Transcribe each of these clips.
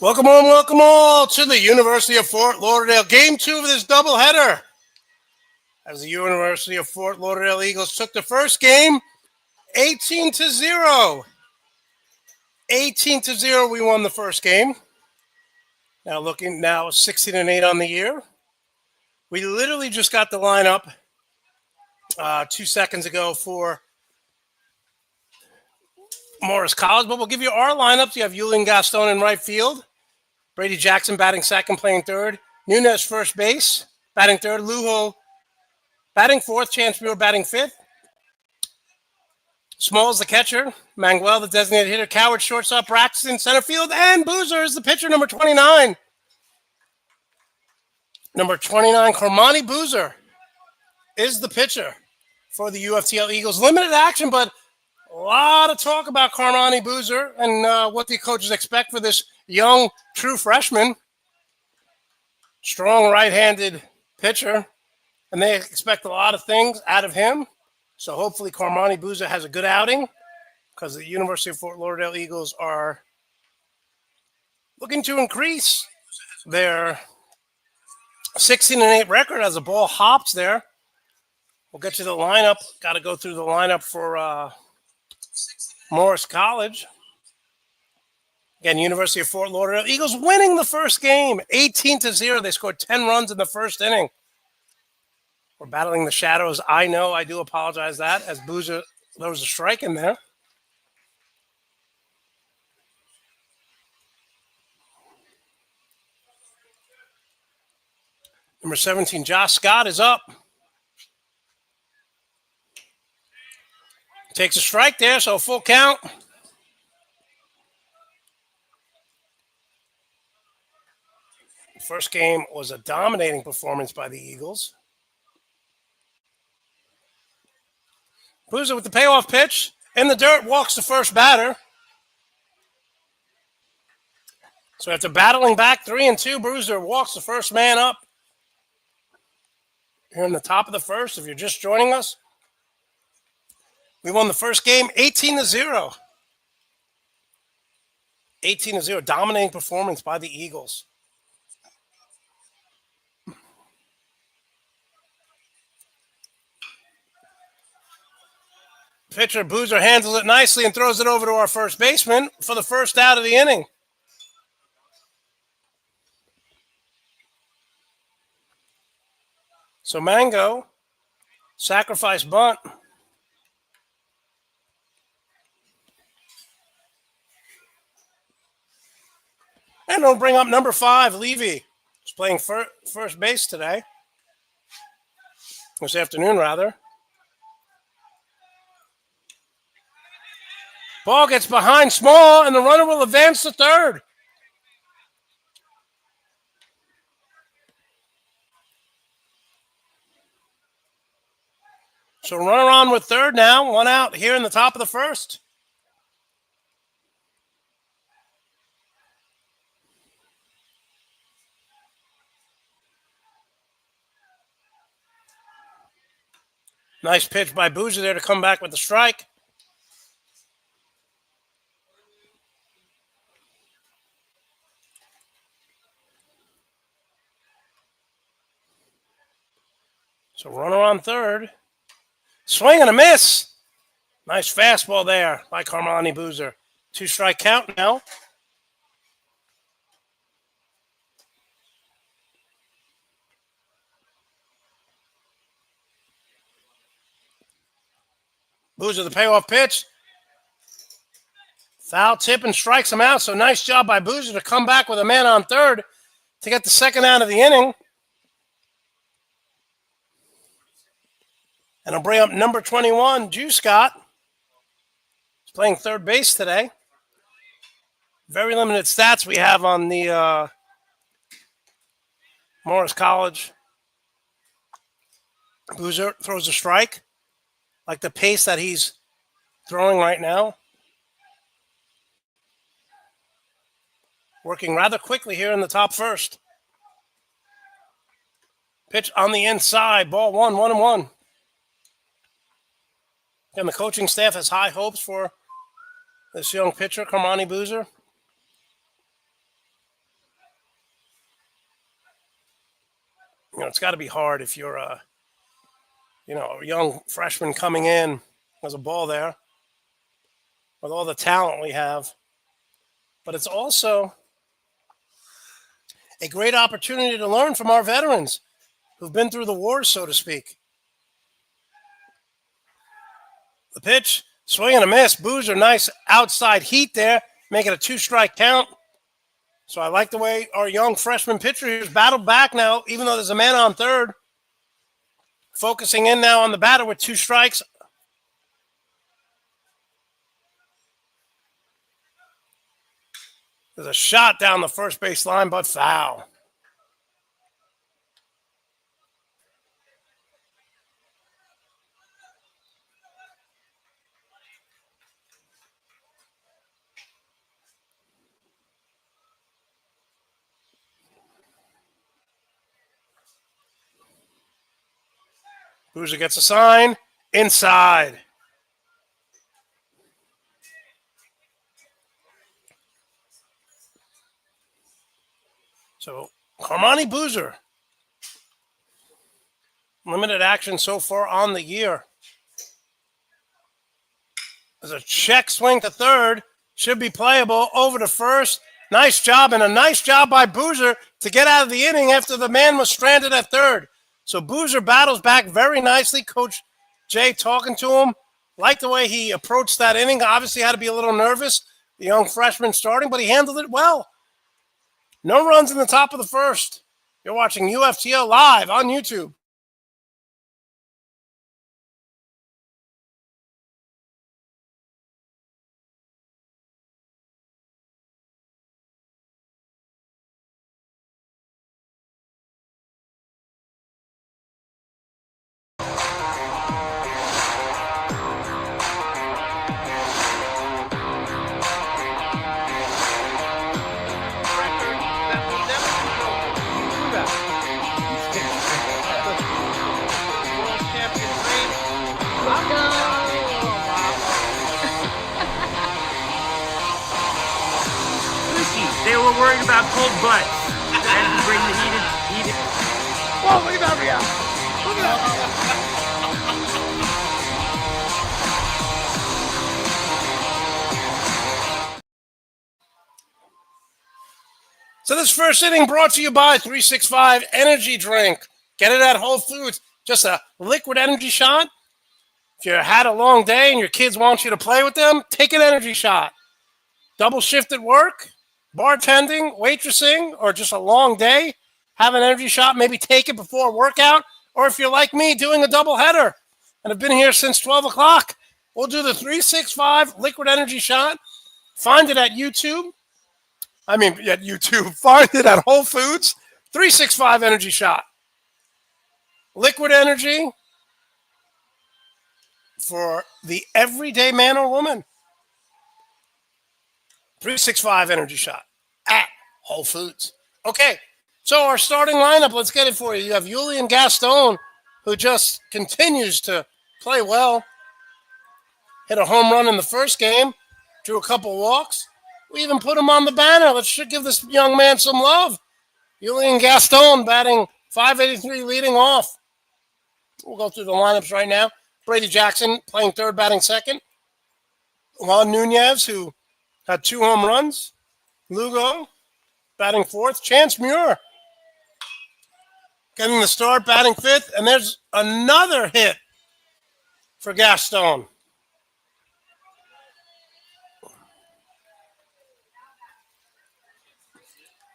Welcome all to the University of Fort Lauderdale. Game 2 of this doubleheader. As the University of Fort Lauderdale Eagles took the first game 18-0. 18-0, we won the first game. Now 16-8 on the year. We literally just got the lineup 2 seconds ago for Morris College, but we'll give you our lineups. You have Yulin Gaston in right field. Brady Jackson batting second, playing third. Nunez first base, batting third. Lujo batting fourth. Chance Muir batting fifth. Smalls the catcher. Manguel the designated hitter. Coward shortstop. Braxton center field. And Boozer is the pitcher, number 29. Number 29, Cormani Boozer is the pitcher for the UFTL Eagles. Limited action, but a lot of talk about Cormani Boozer and what the coaches expect for this young, true freshman. Strong right-handed pitcher, and they expect a lot of things out of him. So hopefully Cormani Boozer has a good outing because the University of Fort Lauderdale Eagles are looking to increase their 16-8 record as the ball hops there. We'll get you the lineup. Got to go through the lineup for Morris College. Again, University of Fort Lauderdale Eagles winning the first game, 18-0. They scored 10 runs in the first inning. We're battling the shadows. I know. I do apologize that as Boozer, there was a strike in there. Number 17, Josh Scott is up. Takes a strike there, so full count. First game was a dominating performance by the Eagles. Boozer with the payoff pitch. In the dirt, walks the first batter. So after battling back 3-2, Boozer walks the first man up. Here in the top of the first, if you're just joining us, we won the first game 18-0. 18-0, dominating performance by the Eagles. Pitcher Boozer handles it nicely and throws it over to our first baseman for the first out of the inning. So Mango, sacrifice bunt. And we'll bring up number 5, Levy. He's playing first base today. This afternoon, rather. Ball gets behind Small, and the runner will advance to third. So runner on with third now. One out here in the top of the first. Nice pitch by Boozer there to come back with the strike. So runner on third. Swing and a miss. Nice fastball there by Cormani Boozer. 2-strike count now. Boozer the payoff pitch. Foul tip and strikes him out. So nice job by Boozer to come back with a man on third to get the second out of the inning. And I'll bring up number 21, Drew Scott. He's playing third base today. Very limited stats we have on the Morris College. Boozer throws a strike. Like the pace that he's throwing right now. Working rather quickly here in the top first. Pitch on the inside. Ball 1-1-1. And the coaching staff has high hopes for this young pitcher, Cormani Boozer. It's got to be hard if you're a young freshman coming in as a ball there with all the talent we have. But it's also a great opportunity to learn from our veterans who've been through the wars, so to speak. The pitch, swing and a miss. Boozer, nice outside heat there, making a 2-strike count. So I like the way our young freshman pitcher has battled back now, even though there's a man on third. Focusing in now on the batter with 2 strikes. There's a shot down the first base line, but foul. Boozer gets a sign. Inside. So, Carmani Boozer. Limited action so far on the year. There's a check swing to third. Should be playable. Over to first. Nice job, and a nice job by Boozer to get out of the inning after the man was stranded at third. So Boozer battles back very nicely. Coach Jay talking to him. Like the way he approached that inning. Obviously had to be a little nervous. The young freshman starting, but he handled it well. No runs in the top of the first. You're watching UFTL live on YouTube. They were worried about cold butts. And to bring the heated. Whoa, look at that, Ria. Look at that. So this first inning brought to you by 365 Energy Drink. Get it at Whole Foods. Just a liquid energy shot. If you had a long day and your kids want you to play with them, take an energy shot. Double shift at work, bartending, waitressing, or just a long day, have an energy shot, maybe take it before a workout, or if you're like me, doing a double header and have been here since 12 o'clock, we'll do the 365 liquid energy shot. Find it at YouTube. Find it at Whole Foods. 365 energy shot. Liquid energy for the everyday man or woman. 365 energy shot at Whole Foods. Okay, so our starting lineup, let's get it for you. You have Julian Gaston, who just continues to play well. Hit a home run in the first game, drew a couple walks. We even put him on the banner. Let's give this young man some love. Julian Gaston batting .583, leading off. We'll go through the lineups right now. Brady Jackson playing third, batting second. Juan Nunez, who had 2 home runs. Lugo batting fourth. Chance Muir getting the start, batting fifth. And there's another hit for Gaston.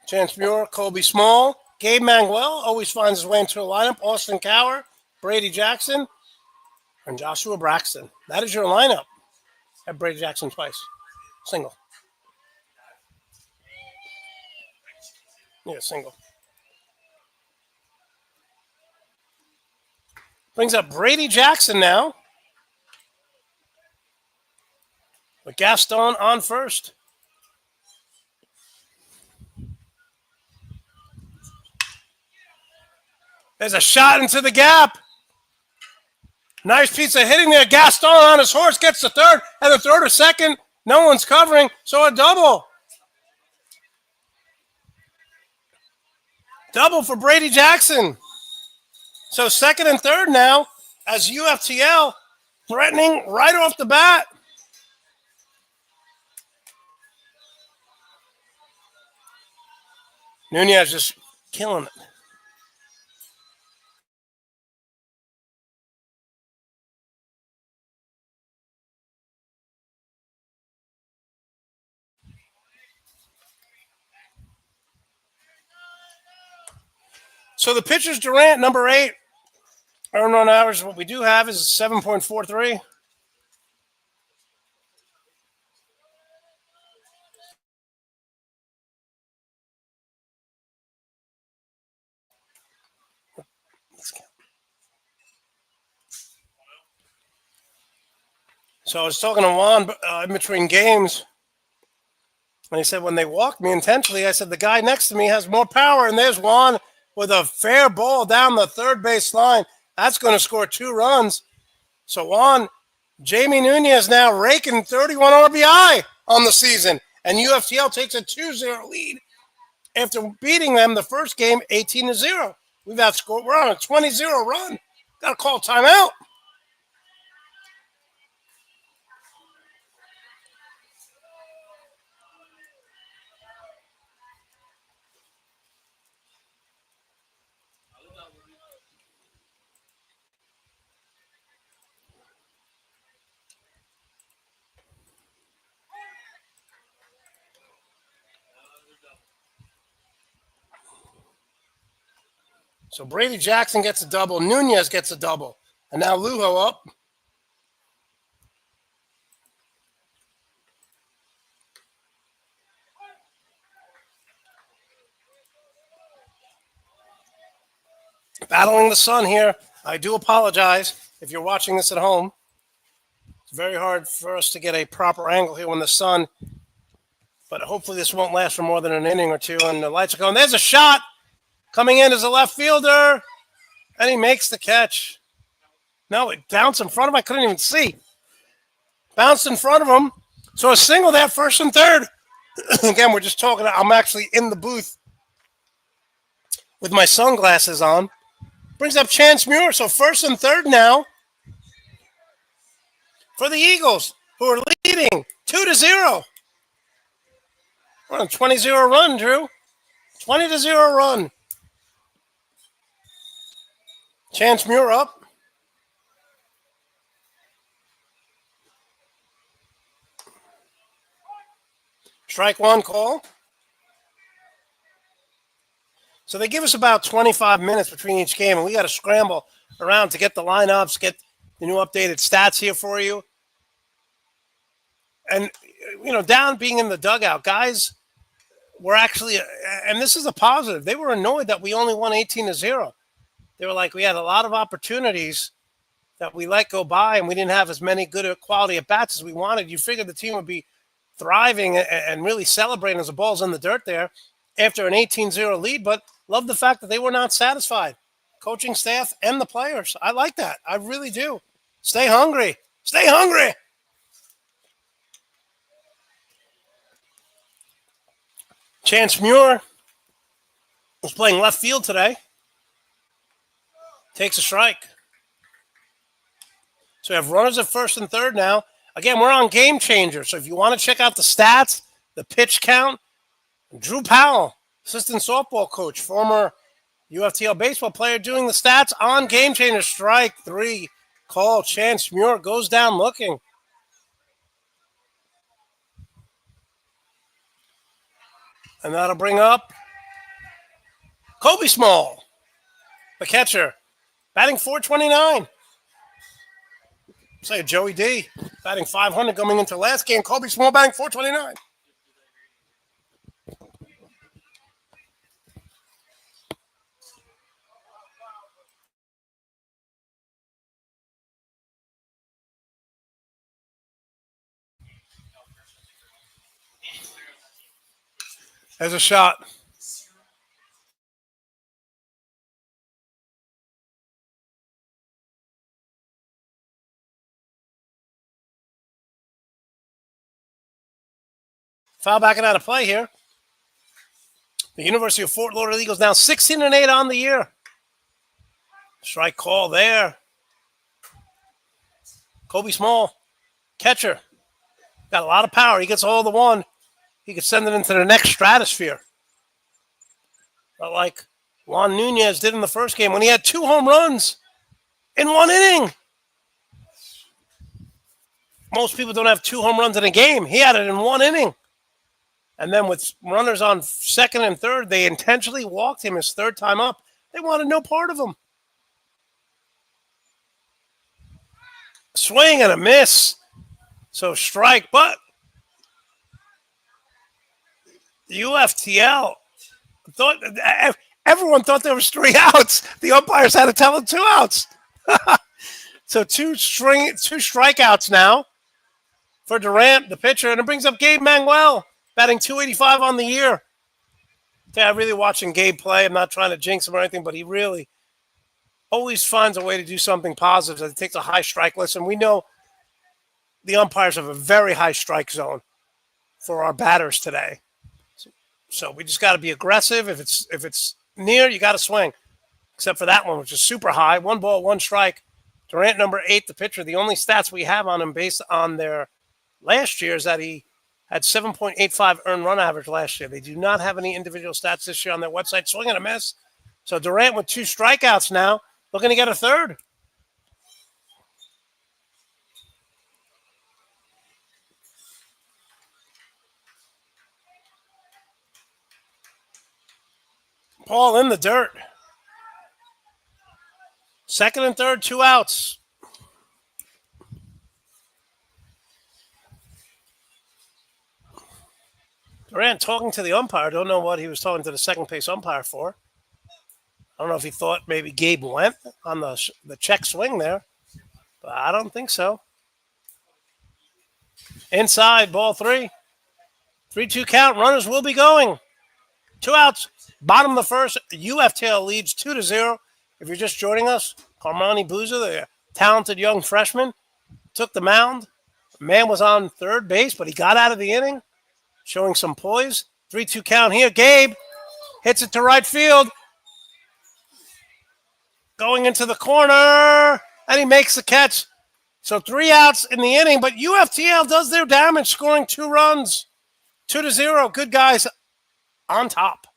Chance Muir, Kobe Small, Gabe Manuel always finds his way into the lineup. Austin Cower, Brady Jackson, and Joshua Braxton. That is your lineup. Have Brady Jackson twice. Single. Yeah, single. Brings up Brady Jackson now. With Gaston on first. There's a shot into the gap. Nice piece of hitting there. Gaston on his horse gets the third, and the third or second. No one's covering, so a double. Double for Brady Jackson. So second and third now as UFTL threatening right off the bat. Nunez just killing it. So the pitcher's Durant, number 8. Earned run average, what we do have is 7.43. So I was talking to Juan in between games, and he said when they walked me intentionally, I said the guy next to me has more power, and there's Juan with a fair ball down the third base line. That's going to score 2 runs. So Juan, Jamie Nunez now raking 31 RBI on the season, and UFTL takes a 2-0 lead after beating them the first game 18-0. We're on a 20-0 run. Got to call timeout. So Brady Jackson gets a double. Nunez gets a double. And now Lujo up. Battling the sun here. I do apologize if you're watching this at home. It's very hard for us to get a proper angle here when the sun, but hopefully this won't last for more than an inning or two. And the lights are going. There's a shot coming in as a left fielder, and he makes the catch. No, it bounced in front of him. I couldn't even see. Bounced in front of him. So a single there, first and third. Again, we're just talking. I'm actually in the booth with my sunglasses on. Brings up Chance Muir. So first and third now for the Eagles, who are leading 2-0. We're on a 20-0 run, Drew. 20-0 run. Chance Muir up. Strike one call. So they give us about 25 minutes between each game, and we got to scramble around to get the lineups, get the new updated stats here for you. And, down being in the dugout, guys were actually, and this is a positive, they were annoyed that we only won 18-0. They were like, we had a lot of opportunities that we let go by, and we didn't have as many good quality at bats as we wanted. You figured the team would be thriving and really celebrating as the ball's in the dirt there after an 18-0 lead, but love the fact that they were not satisfied. Coaching staff and the players. I like that. I really do. Stay hungry. Stay hungry. Chance Muir was playing left field today. Takes a strike. So we have runners at first and third now. Again, we're on Game Changer. So if you want to check out the stats, the pitch count, Drew Powell, assistant softball coach, former UFTL baseball player, doing the stats on Game Changer. Strike 3 call. Chance Muir goes down looking. And that'll bring up Kobe Small, the catcher, batting .429. Say Joey D, batting .500 coming into last game. Kobe Small batting .429. There's a shot. Foul backing out of play here. The University of Fort Lauderdale Eagles now 16-8 on the year. Strike call there. Kobe Small, catcher. Got a lot of power. He gets a hold of one. He could send it into the next stratosphere. But like Juan Nunez did in the first game when he had 2 home runs in 1 inning. Most people don't have 2 home runs in a game. He had it in 1 inning. And then with runners on second and third, they intentionally walked him his 3rd time up. They wanted no part of him. Swing and a miss. So strike, but UFTL thought everyone thought there was 3 outs. The umpires had to tell them 2 outs. So two strikeouts now for Durant, the pitcher, and it brings up Gabe Manuel, batting .285 on the year. Yeah, I'm really watching Gabe play. I'm not trying to jinx him or anything, but he really always finds a way to do something positive. He takes a high strike list, and we know the umpires have a very high strike zone for our batters today. So we just got to be aggressive. If it's near, you got to swing. Except for that one, which is super high. 1 ball, 1 strike. Durant, number 8, the pitcher. The only stats we have on him based on their last year is that he had 7.85 earned run average last year. They do not have any individual stats this year on their website. Swing and a miss. So Durant with 2 strikeouts now, looking to get a 3rd. Paul in the dirt. 2nd and 3rd, 2 outs. Durant talking to the umpire. Don't know what he was talking to the second base umpire for. I don't know if he thought maybe Gabe went on the check swing there, but I don't think so. Inside, ball 3. 3-2 count. Runners will be going. 2 outs. Bottom of the first. UFTL leads 2-0. If you're just joining us, Carmani Boozer, the talented young freshman, took the mound. The man was on third base, but he got out of the inning, showing some poise. 3-2 count here. Gabe hits it to right field. Going into the corner, and he makes the catch. So 3 outs in the inning, but UFTL does their damage, scoring 2 runs. 2-0. Good guys on top.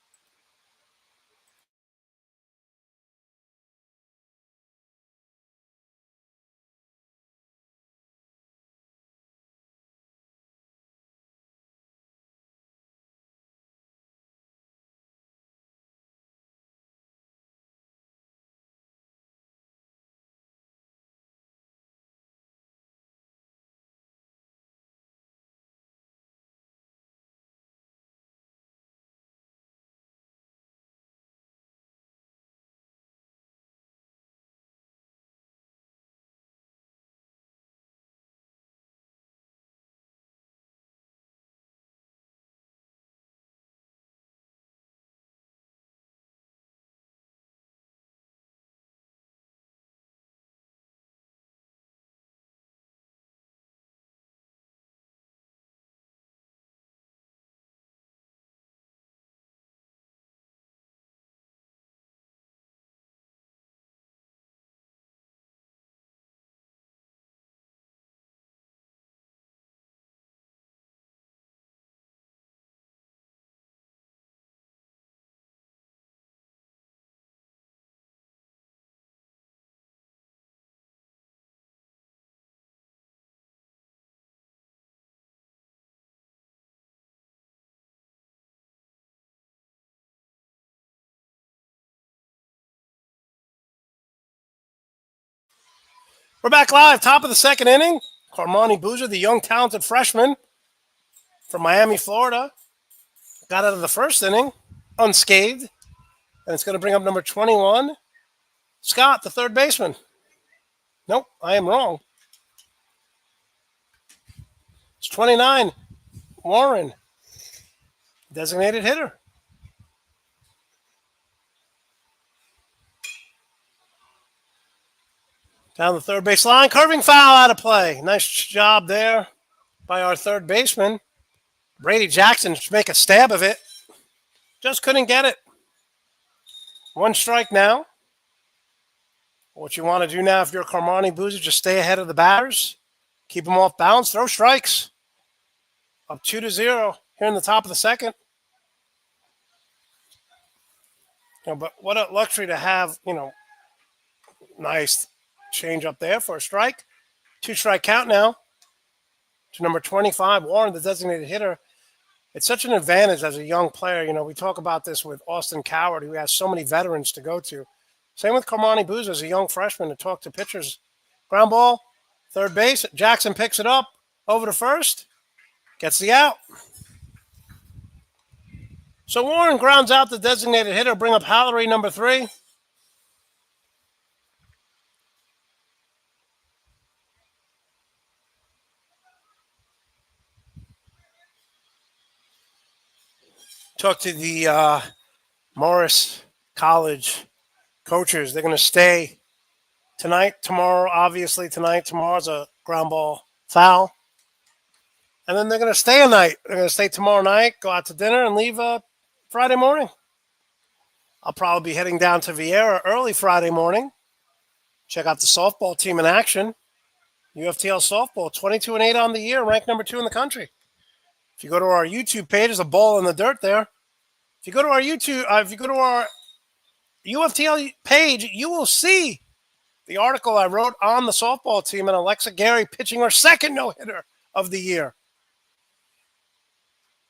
We're back live, top of the second inning. Carmani Boozer, the young talented freshman from Miami, Florida, got out of the first inning unscathed. And it's going to bring up number 21, Scott, the third baseman. Nope, I am wrong. It's 29, Warren, designated hitter. Down the third base line, curving foul out of play. Nice job there by our third baseman. Brady Jackson to make a stab of it. Just couldn't get it. 1 strike now. What you want to do now if you're Carmani Boozer, just stay ahead of the batters. Keep them off balance. Throw strikes. Up 2-0 here in the top of the second. But what a luxury to have, nice change up there for a strike. 2-strike count now to number 25, Warren, the designated hitter. It's such an advantage as a young player. We talk about this with Austin Coward, who has so many veterans to go to. Same with Carmani Boozer as a young freshman to talk to pitchers. Ground ball, third base. Jackson picks it up over to first. Gets the out. So Warren grounds out the designated hitter, bring up Hallery, number 3. Talk to the Morris College coaches. They're going to stay tonight, tomorrow, obviously tonight. Tomorrow's a ground ball foul. And then they're going to stay a night. They're going to stay tomorrow night, go out to dinner, and leave Friday morning. I'll probably be heading down to Vieira early Friday morning. Check out the softball team in action. UFTL softball, 22-8 on the year, ranked number 2 in the country. If you go to our YouTube page, there's a ball in the dirt there. If you go to our UFTL page, you will see the article I wrote on the softball team and Alexa Gary pitching her second no-hitter of the year.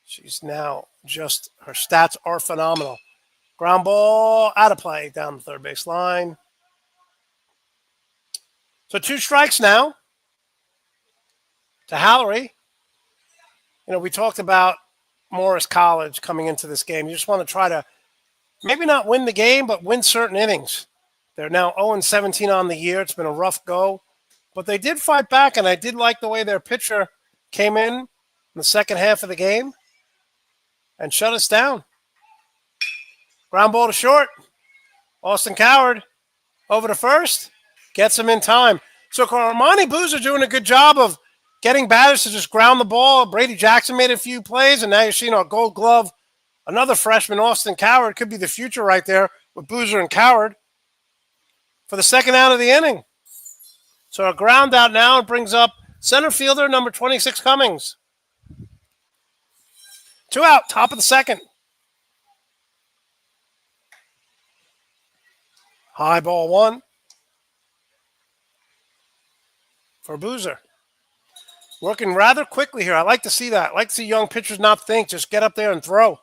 She's now her stats are phenomenal. Ground ball out of play down the third base line. So 2 strikes now to Hallery. We talked about Morris College coming into this game. You just want to try to maybe not win the game, but win certain innings. They're now 0-17 on the year. It's been a rough go, but they did fight back, and I did like the way their pitcher came in the second half of the game and shut us down. Ground ball to short. Austin Coward over to first. Gets him in time. So Carmani Boozer doing a good job of getting batters to just ground the ball. Brady Jackson made a few plays, and now you're seeing our Gold Glove. Another freshman, Austin Coward, could be the future right there with Boozer and Coward for the second out of the inning. So a ground out now and brings up center fielder number 26, Cummings. 2 out, top of the second. High ball 1 for Boozer. Working rather quickly here. I like to see that. I like to see young pitchers not think, just get up there and throw.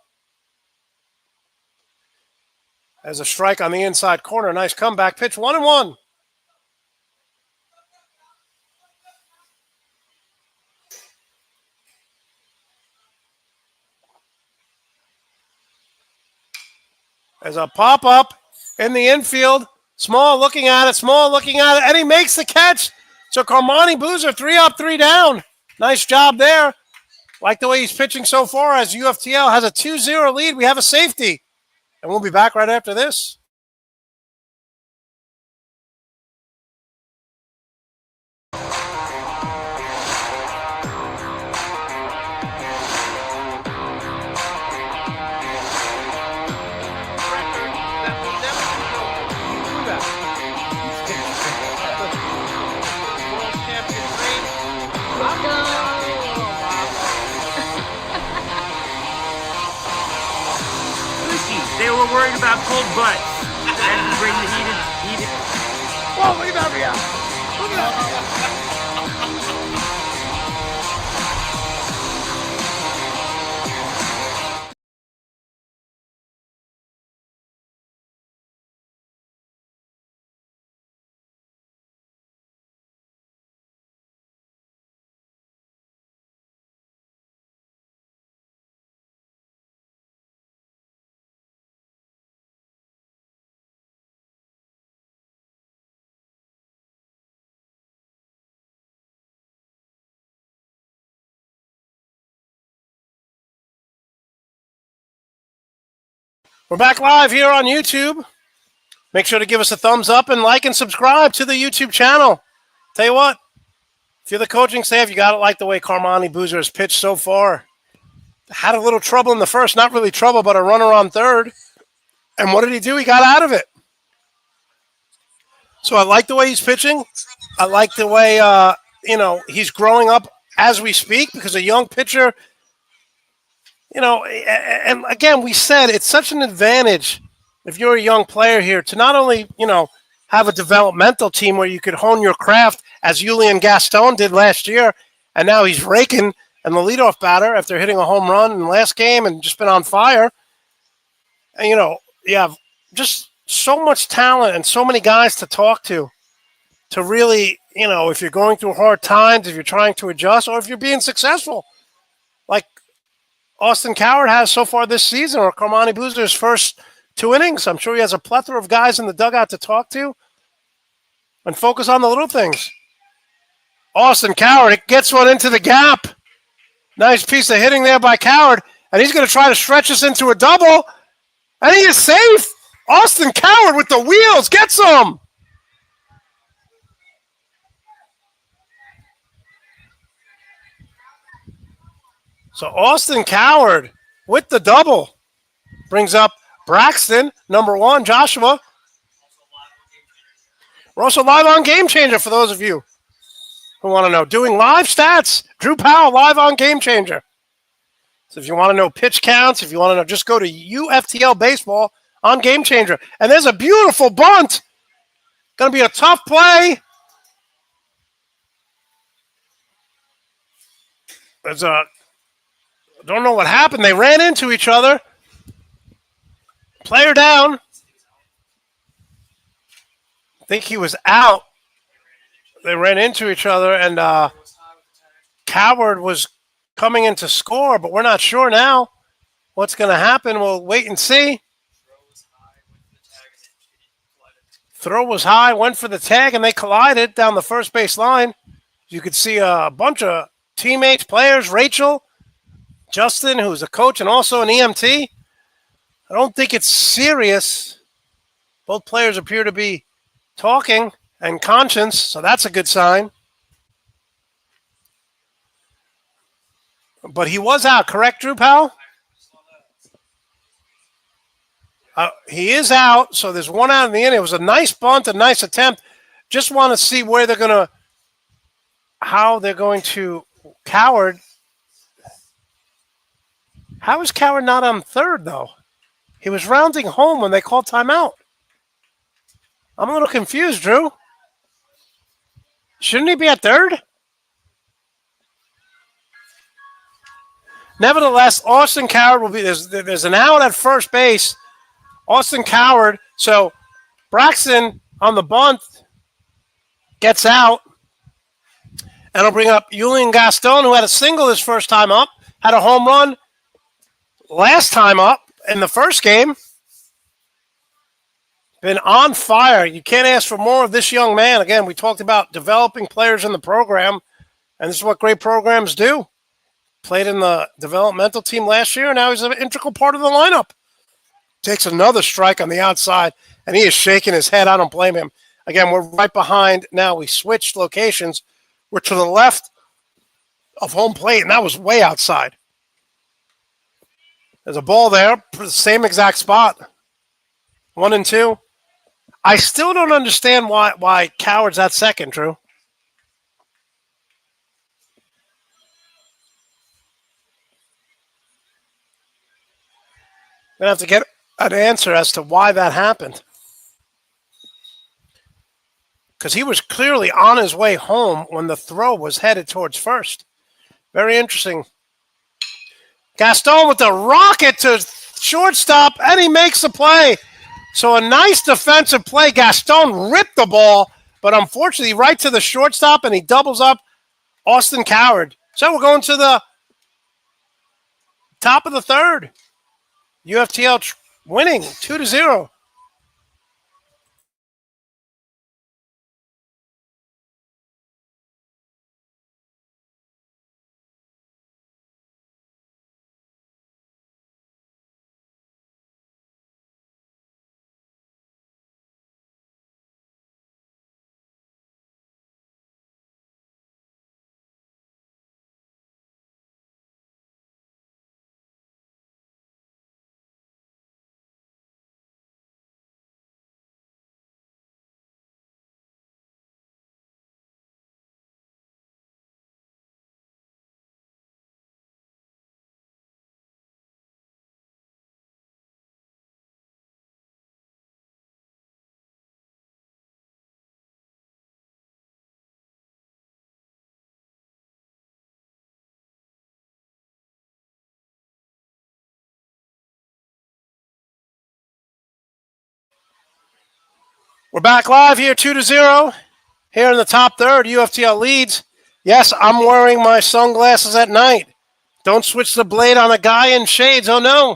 As a strike on the inside corner. Nice comeback pitch. 1-1. As a pop-up in the infield. Small looking at it, and he makes the catch. So Carmani Boozer, 3 up, 3 down. Nice job there. Like the way he's pitching so far as UFTL has a 2-0 lead. We have a safety. And we'll be back right after this. They were worried about cold butts. Had to bring the heated. Whoa, look at that Rhea. Look at that Rhea. We're back live here on YouTube. Make sure to give us a thumbs up and like and subscribe to the YouTube channel. Tell you what, if you're the coaching staff, you got to like the way Carmani Boozer has pitched so far. Had a little trouble in the first. Not really trouble, but a runner on third. And what did he do? He got out of it. So I like the way he's pitching. I like the way he's growing up as we speak because a young pitcher. And again, we said it's such an advantage if you're a young player here to not only have a developmental team where you could hone your craft as Julian Gaston did last year, and now he's raking and the leadoff batter after hitting a home run in the last game and just been on fire. And you have just so much talent and so many guys to talk to really, if you're going through hard times, if you're trying to adjust, or if you're being successful, like Austin Coward has so far this season, or Carmani Boozer's first 2 innings. I'm sure he has a plethora of guys in the dugout to talk to and focus on the little things. Austin Coward gets one into the gap. Nice piece of hitting there by Coward, and he's going to try to stretch us into a double, and he is safe. Austin Coward with the wheels gets him. So Austin Coward with the double brings up Braxton, number 1, Joshua. We're also live on Game Changer for those of you who want to know. Doing live stats. Drew Powell live on Game Changer. So if you want to know pitch counts, if you want to know, just go to UFTL Baseball on Game Changer. And there's a beautiful bunt. Going to be a tough play. Don't know what happened. They ran into each other. Player down. I think he was out. They ran into each other, and Coward was coming in to score, but we're not sure now what's going to happen. We'll wait and see. Throw was high, went for the tag, and they collided down the first base line. You could see a bunch of teammates, players, Rachel, Justin, who's a coach and also an EMT. I don't think it's serious. Both players appear to be talking and conscious, so that's a good sign. But he was out, correct, Drew Powell? He is out, so there's one out in the inning. It was a nice bunt, a nice attempt. Just want to see how they're going to Coward. How is Coward not on third, though? He was rounding home when they called timeout. I'm a little confused, Drew. Shouldn't he be at third? Nevertheless, Austin Coward will be there's an out at first base. Austin Coward. So Braxton on the bunt gets out. And I'll bring up Julian Gaston, who had a single his first time up, had a home run last time up in the first game. Been on fire. You can't ask for more of this young man. Again, we talked about developing players in the program, and this is what great programs do. Played in the developmental team last year, and now he's an integral part of the lineup. Takes another strike on the outside, and he is shaking his head. I don't blame him. Again, we're right behind now. We switched locations. We're to the left of home plate, and that was way outside. There's a ball there, same exact spot. 1-2. I still don't understand why Coward's at second, Drew. I'm going to have to get an answer as to why that happened. Because he was clearly on his way home when the throw was headed towards first. Very interesting. Gaston with the rocket to shortstop, and he makes the play. So a nice defensive play. Gaston ripped the ball, but unfortunately right to the shortstop, and he doubles up Austin Coward. So we're going to the top of the third. UFTL winning 2-0. We're back live here, 2-0. Here in the top third, UFTL leads. Yes, I'm wearing my sunglasses at night. Don't switch the blade on a guy in shades. Oh, no.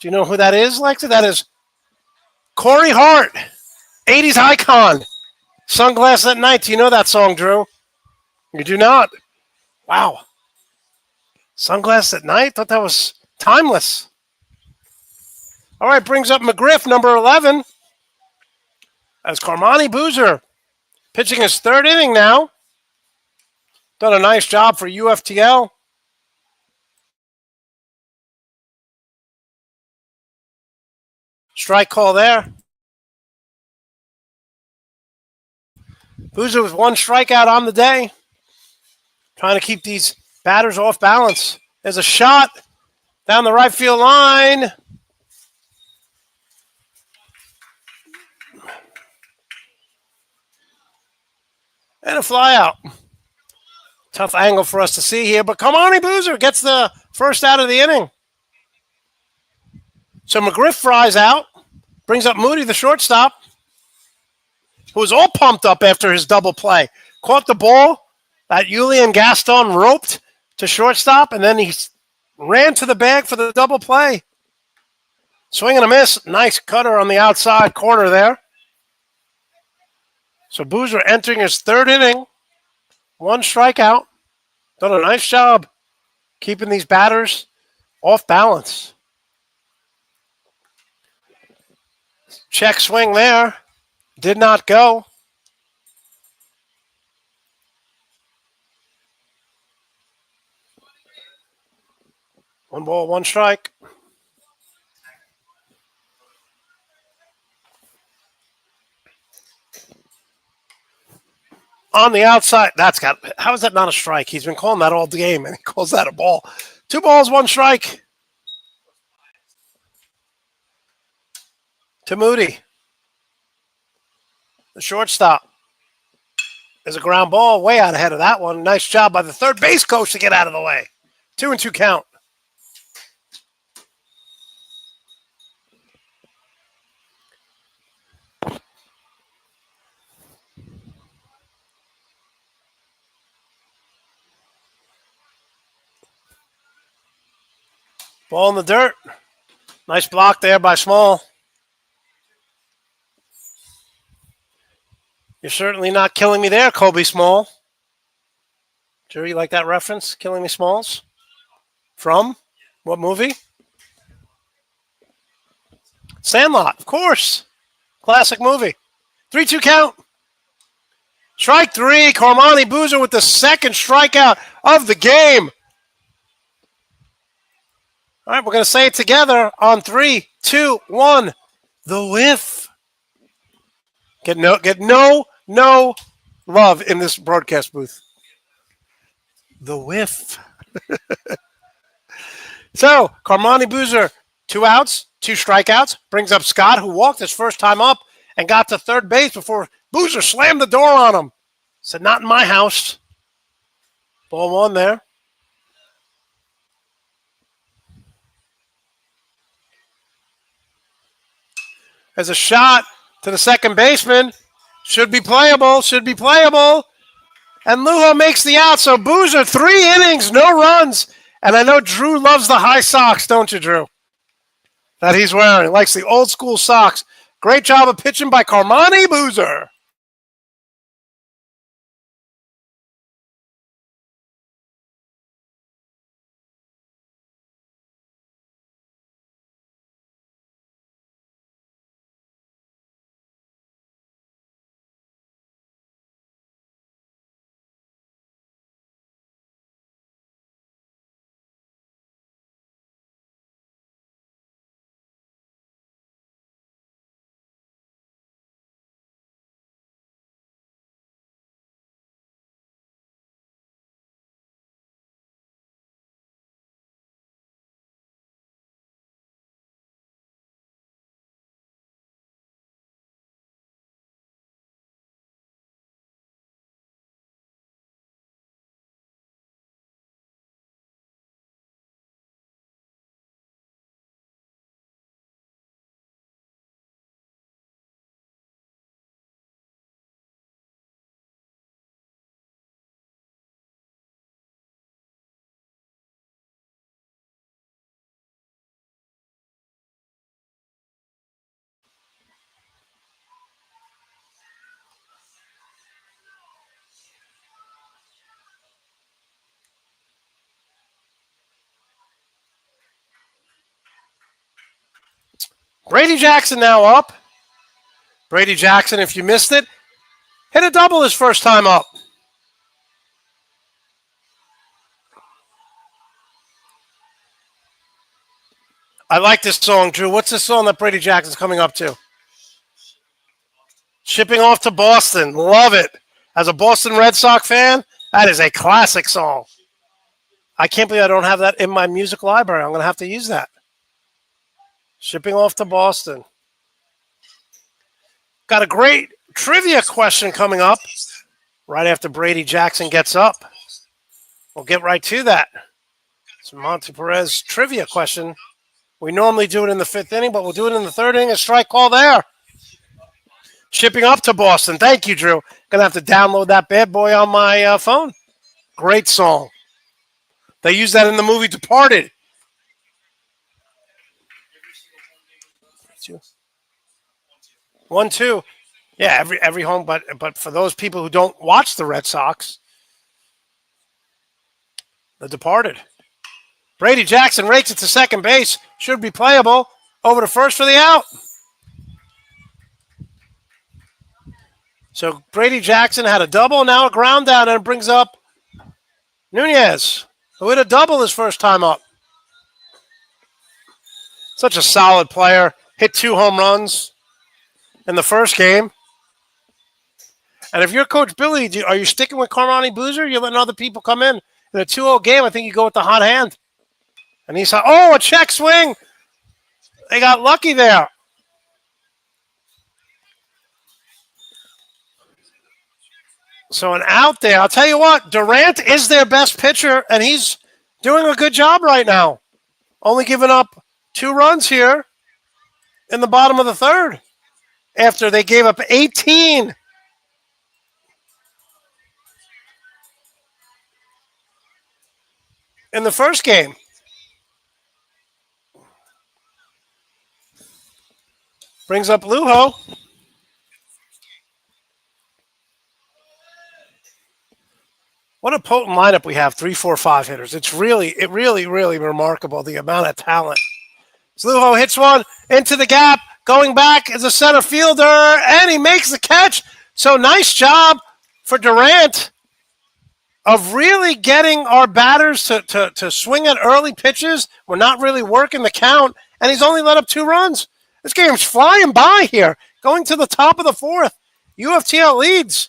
Do you know who that is, Lexa? That is Corey Hart, 80s icon. Sunglasses at night. Do you know that song, Drew? You do not? Wow. Sunglasses at night? Thought that was timeless. All right, brings up McGriff, number 11. As Carmani Boozer pitching his third inning now. Done a nice job for UFTL. Strike call there. Boozer with one strikeout on the day. Trying to keep these batters off balance. There's a shot down the right field line. And a fly out. Tough angle for us to see here, but Carmani Boozer gets the first out of the inning. So McGriff fries out, brings up Moody, the shortstop, who was all pumped up after his double play. Caught the ball that Julian Gaston roped to shortstop, and then he ran to the bag for the double play. Swing and a miss. Nice cutter on the outside corner there. So Boozer entering his third inning. One strikeout. Done a nice job keeping these batters off balance. Check swing there. Did not go. One ball, one strike. On the outside, how is that not a strike? He's been calling that all game, and he calls that a ball. 2 balls, 1 strike. To Moody. The shortstop. There's a ground ball way out ahead of that one. Nice job by the third base coach to get out of the way. 2-2 count. Ball in the dirt. Nice block there by Small. You're certainly not killing me there, Kobe Small. Jerry, you like that reference? Killing Me Smalls? From? What movie? Sandlot, of course. Classic movie. 3-2 count. Strike 3. Carmani Boozer with the second strikeout of the game. All right, we're going to say it together on 3, 2, 1. The whiff. Get no love in this broadcast booth. The whiff. So, Carmani Boozer, 2 outs, 2 strikeouts. Brings up Scott, who walked his first time up and got to third base before Boozer slammed the door on him. Said, not in my house. Ball 1 there. There's a shot to the second baseman. Should be playable. And Lujo makes the out. So Boozer, 3 innings, no runs. And I know Drew loves the high socks, don't you, Drew? That he's wearing. He likes the old school socks. Great job of pitching by Carmani Boozer. Brady Jackson now up. Brady Jackson, if you missed it, hit a double his first time up. I like this song, Drew. What's this song that Brady Jackson's coming up to? Shipping Off to Boston. Love it. As a Boston Red Sox fan, that is a classic song. I can't believe I don't have that in my music library. I'm going to have to use that. Shipping Off to Boston. Got a great trivia question coming up right after Brady Jackson gets up. We'll get right to that. It's a Monty Perez trivia question. We normally do it in the fifth inning, but we'll do it in the third inning. A strike call there. Shipping up to Boston. Thank you, Drew. Going to have to download that bad boy on my phone. Great song. They used that in the movie Departed. 1-2. Yeah, every home, but for those people who don't watch the Red Sox, The Departed. Brady Jackson rakes it to second base. Should be playable. Over to first for the out. So Brady Jackson had a double, now a ground down, and it brings up Nunez, who hit a double his first time up. Such a solid player. Hit 2 home runs in the first game. And if you're Coach Billy, are you sticking with Carmani Boozer? You're letting other people come in a 2-0 game. I think you go with the hot hand. And he saw, a check swing. They got lucky there. So an out there. I'll tell you what, Durant is their best pitcher, and he's doing a good job right now. Only giving up 2 runs here in the bottom of the third after they gave up 18. In the first game. Brings up Lujo. What a potent lineup we have, 3, 4, 5 hitters. It's really remarkable, the amount of talent. So Lujo hits one into the gap, going back as a center fielder, and he makes the catch. So nice job for Durant of really getting our batters to swing at early pitches. We're not really working the count, and he's only let up 2 runs. This game's flying by here, going to the top of the fourth. UFTL leads.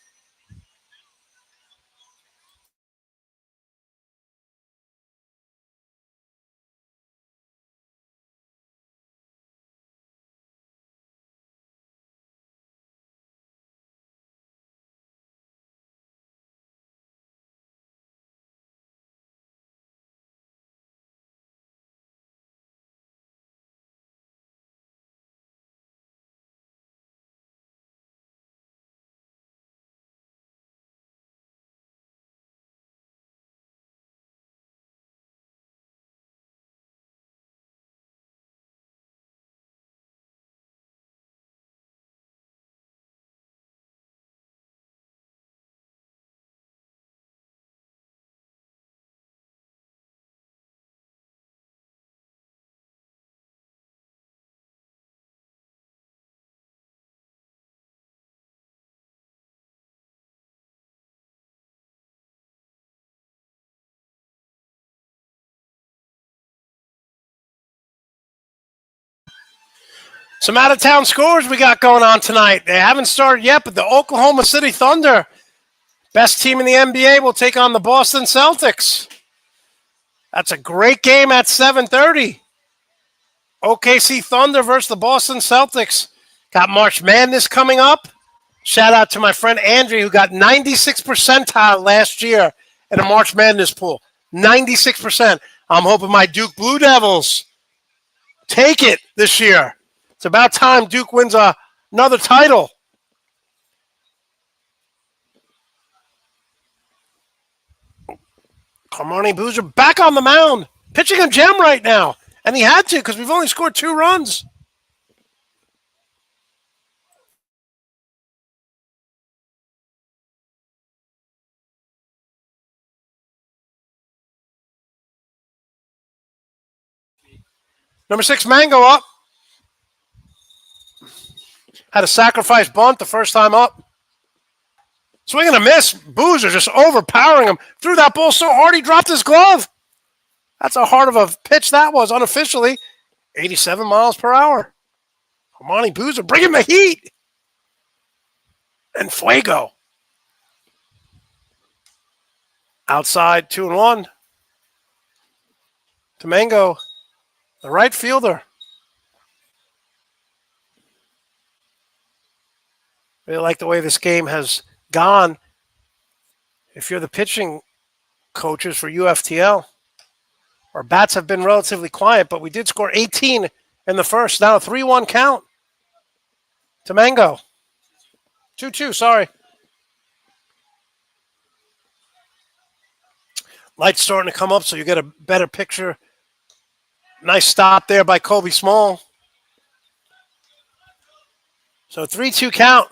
Some out-of-town scores we got going on tonight. They haven't started yet, but the Oklahoma City Thunder, best team in the NBA, will take on the Boston Celtics. That's a great game at 7:30. OKC Thunder versus the Boston Celtics. Got March Madness coming up. Shout out to my friend Andrew, who got 96 percentile last year in a March Madness pool. 96%. I'm hoping my Duke Blue Devils take it this year. It's about time Duke wins another title. Carmani Boozer back on the mound, pitching a gem right now. And he had to because we've only scored 2 runs. Number 6, Mango up. Had a sacrifice bunt the first time up. Swing and a miss. Boozer just overpowering him. Threw that ball so hard he dropped his glove. That's how hard of a pitch that was unofficially. 87 miles per hour. Armani Boozer bringing the heat. And fuego. Outside 2-1. Domingo, the right fielder. Really like the way this game has gone. If you're the pitching coaches for UFTL, our bats have been relatively quiet, but we did score 18 in the first. Now a 3-1 count to Mango. 2-2, sorry. Light's starting to come up, so you get a better picture. Nice stop there by Kobe Small. So 3-2 count.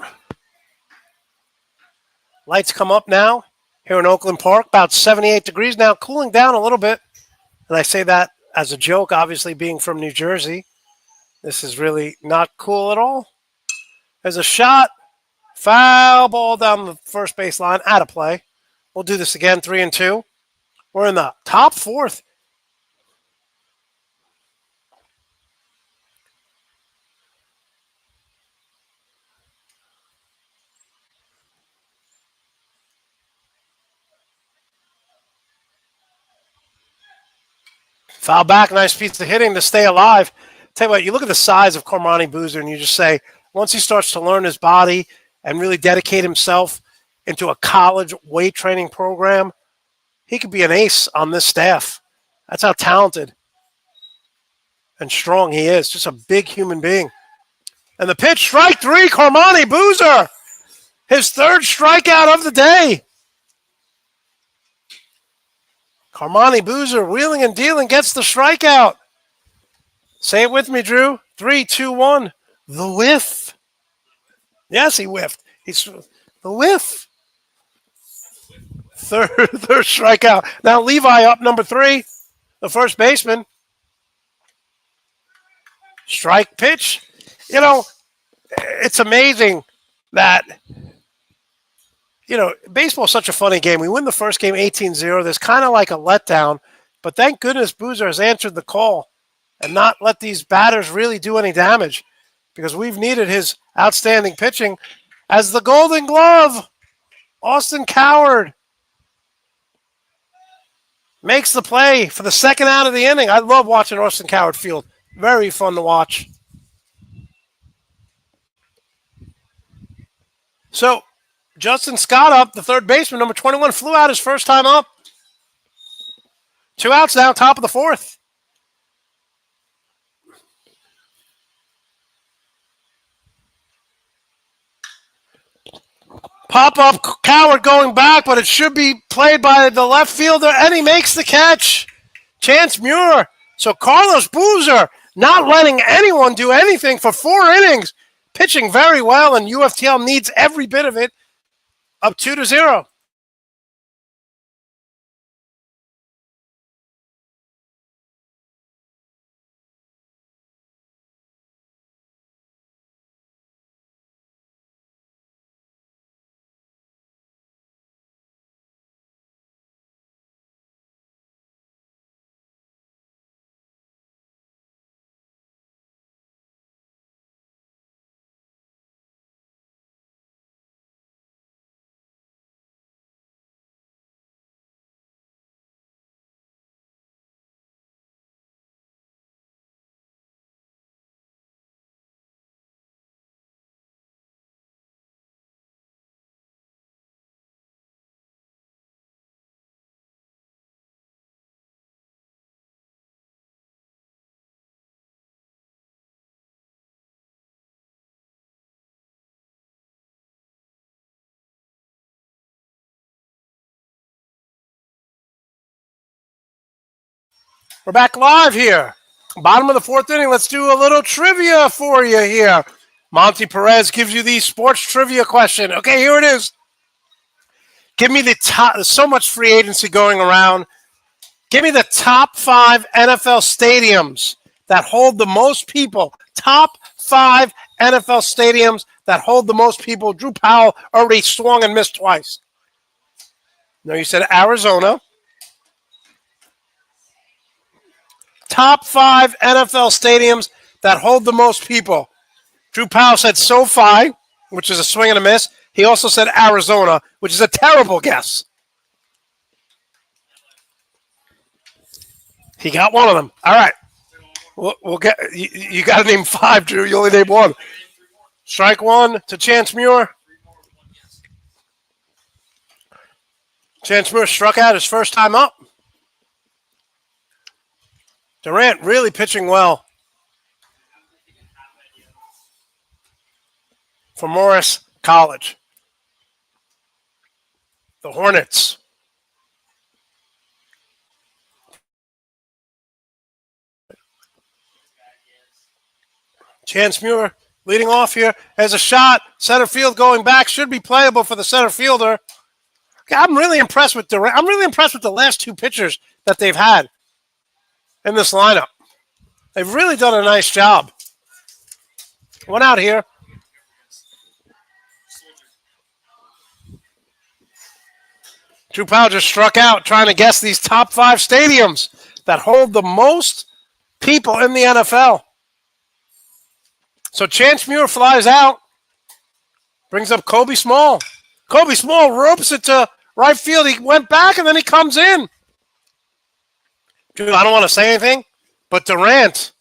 Lights come up now here in Oakland Park, about 78 degrees now, cooling down a little bit. And I say that as a joke, obviously being from New Jersey. This is really not cool at all. There's a shot. Foul ball down the first base line. Out of play. We'll do this again, 3-2. We're in the top fourth. Foul back, nice piece of hitting to stay alive. Tell you what, you look at the size of Cormani Boozer and you just say, once he starts to learn his body and really dedicate himself into a college weight training program, he could be an ace on this staff. That's how talented and strong he is. Just a big human being. And the pitch, strike three, Cormani Boozer. His third strikeout of the day. Cormani Boozer wheeling and dealing gets the strikeout. Say it with me, Drew. 3, 2, 1. The whiff. Yes, he whiffed. He's the whiff. Third strikeout. Now Levi up number 3, the first baseman. Strike pitch. You know, it's amazing that, you know, baseball is such a funny game. We win the first game 18-0. There's kind of like a letdown, but thank goodness Boozer has answered the call and not let these batters really do any damage, because we've needed his outstanding pitching. As the Golden Glove, Austin Coward makes the play for the second out of the inning. I love watching Austin Coward field. Very fun to watch. So, Justin Scott up, the third baseman, number 21, flew out his first time up. 2 outs now, top of the fourth. Pop-up, Coward going back, but it should be played by the left fielder, and he makes the catch. Chance Muir. So Carlos Boozer not letting anyone do anything for 4 innings. Pitching very well, and UFTL needs every bit of it. Up 2-0. We're back live here. Bottom of the fourth inning. Let's do a little trivia for you here. Monty Perez gives you the sports trivia question. Okay, here it is. Give me the top. There's so much free agency going around. Give me the top 5 NFL stadiums that hold the most people. Top 5 NFL stadiums that hold the most people. Drew Powell already swung and missed twice. No, you said Arizona. Top 5 NFL stadiums that hold the most people. Drew Powell said SoFi, which is a swing and a miss. He also said Arizona, which is a terrible guess. He got one of them. All right. We'll get. You got to name 5, Drew. You only named 1. Strike 1 to Chance Muir. Chance Muir struck out his first time up. Durant really pitching well for Morris College. The Hornets. Chance Muir leading off here has a shot. Center field going back. Should be playable for the center fielder. I'm really impressed with Durant. I'm really impressed with the last 2 pitchers that they've had in this lineup. They've really done a nice job. One out here. Drew Powell just struck out trying to guess these top 5 stadiums that hold the most people in the NFL. So Chance Muir flies out, brings up Kobe Small. Kobe Small ropes it to right field. He went back and then he comes in. Dude, I don't want to say anything, but Durant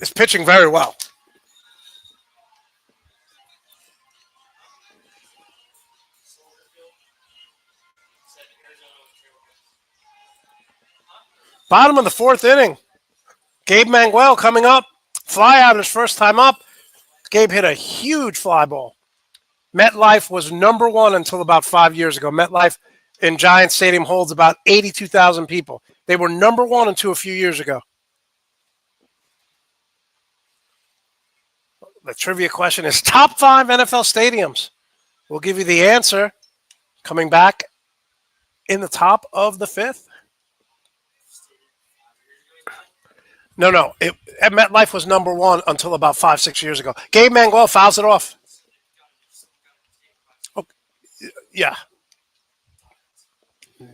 is pitching very well. Bottom of the 4th inning. Gabe Manuel coming up. Fly out his first time up. Gabe hit a huge fly ball. MetLife was number 1 until about 5 years ago. MetLife in Giants Stadium holds about 82,000 people. They were number 1 until a few years ago. The trivia question is top 5 NFL stadiums. We'll give you the answer coming back in the top of the 5th. No. MetLife was number 1 until about 5-6 years ago. Gabe Manuel fouls it off. Oh, yeah.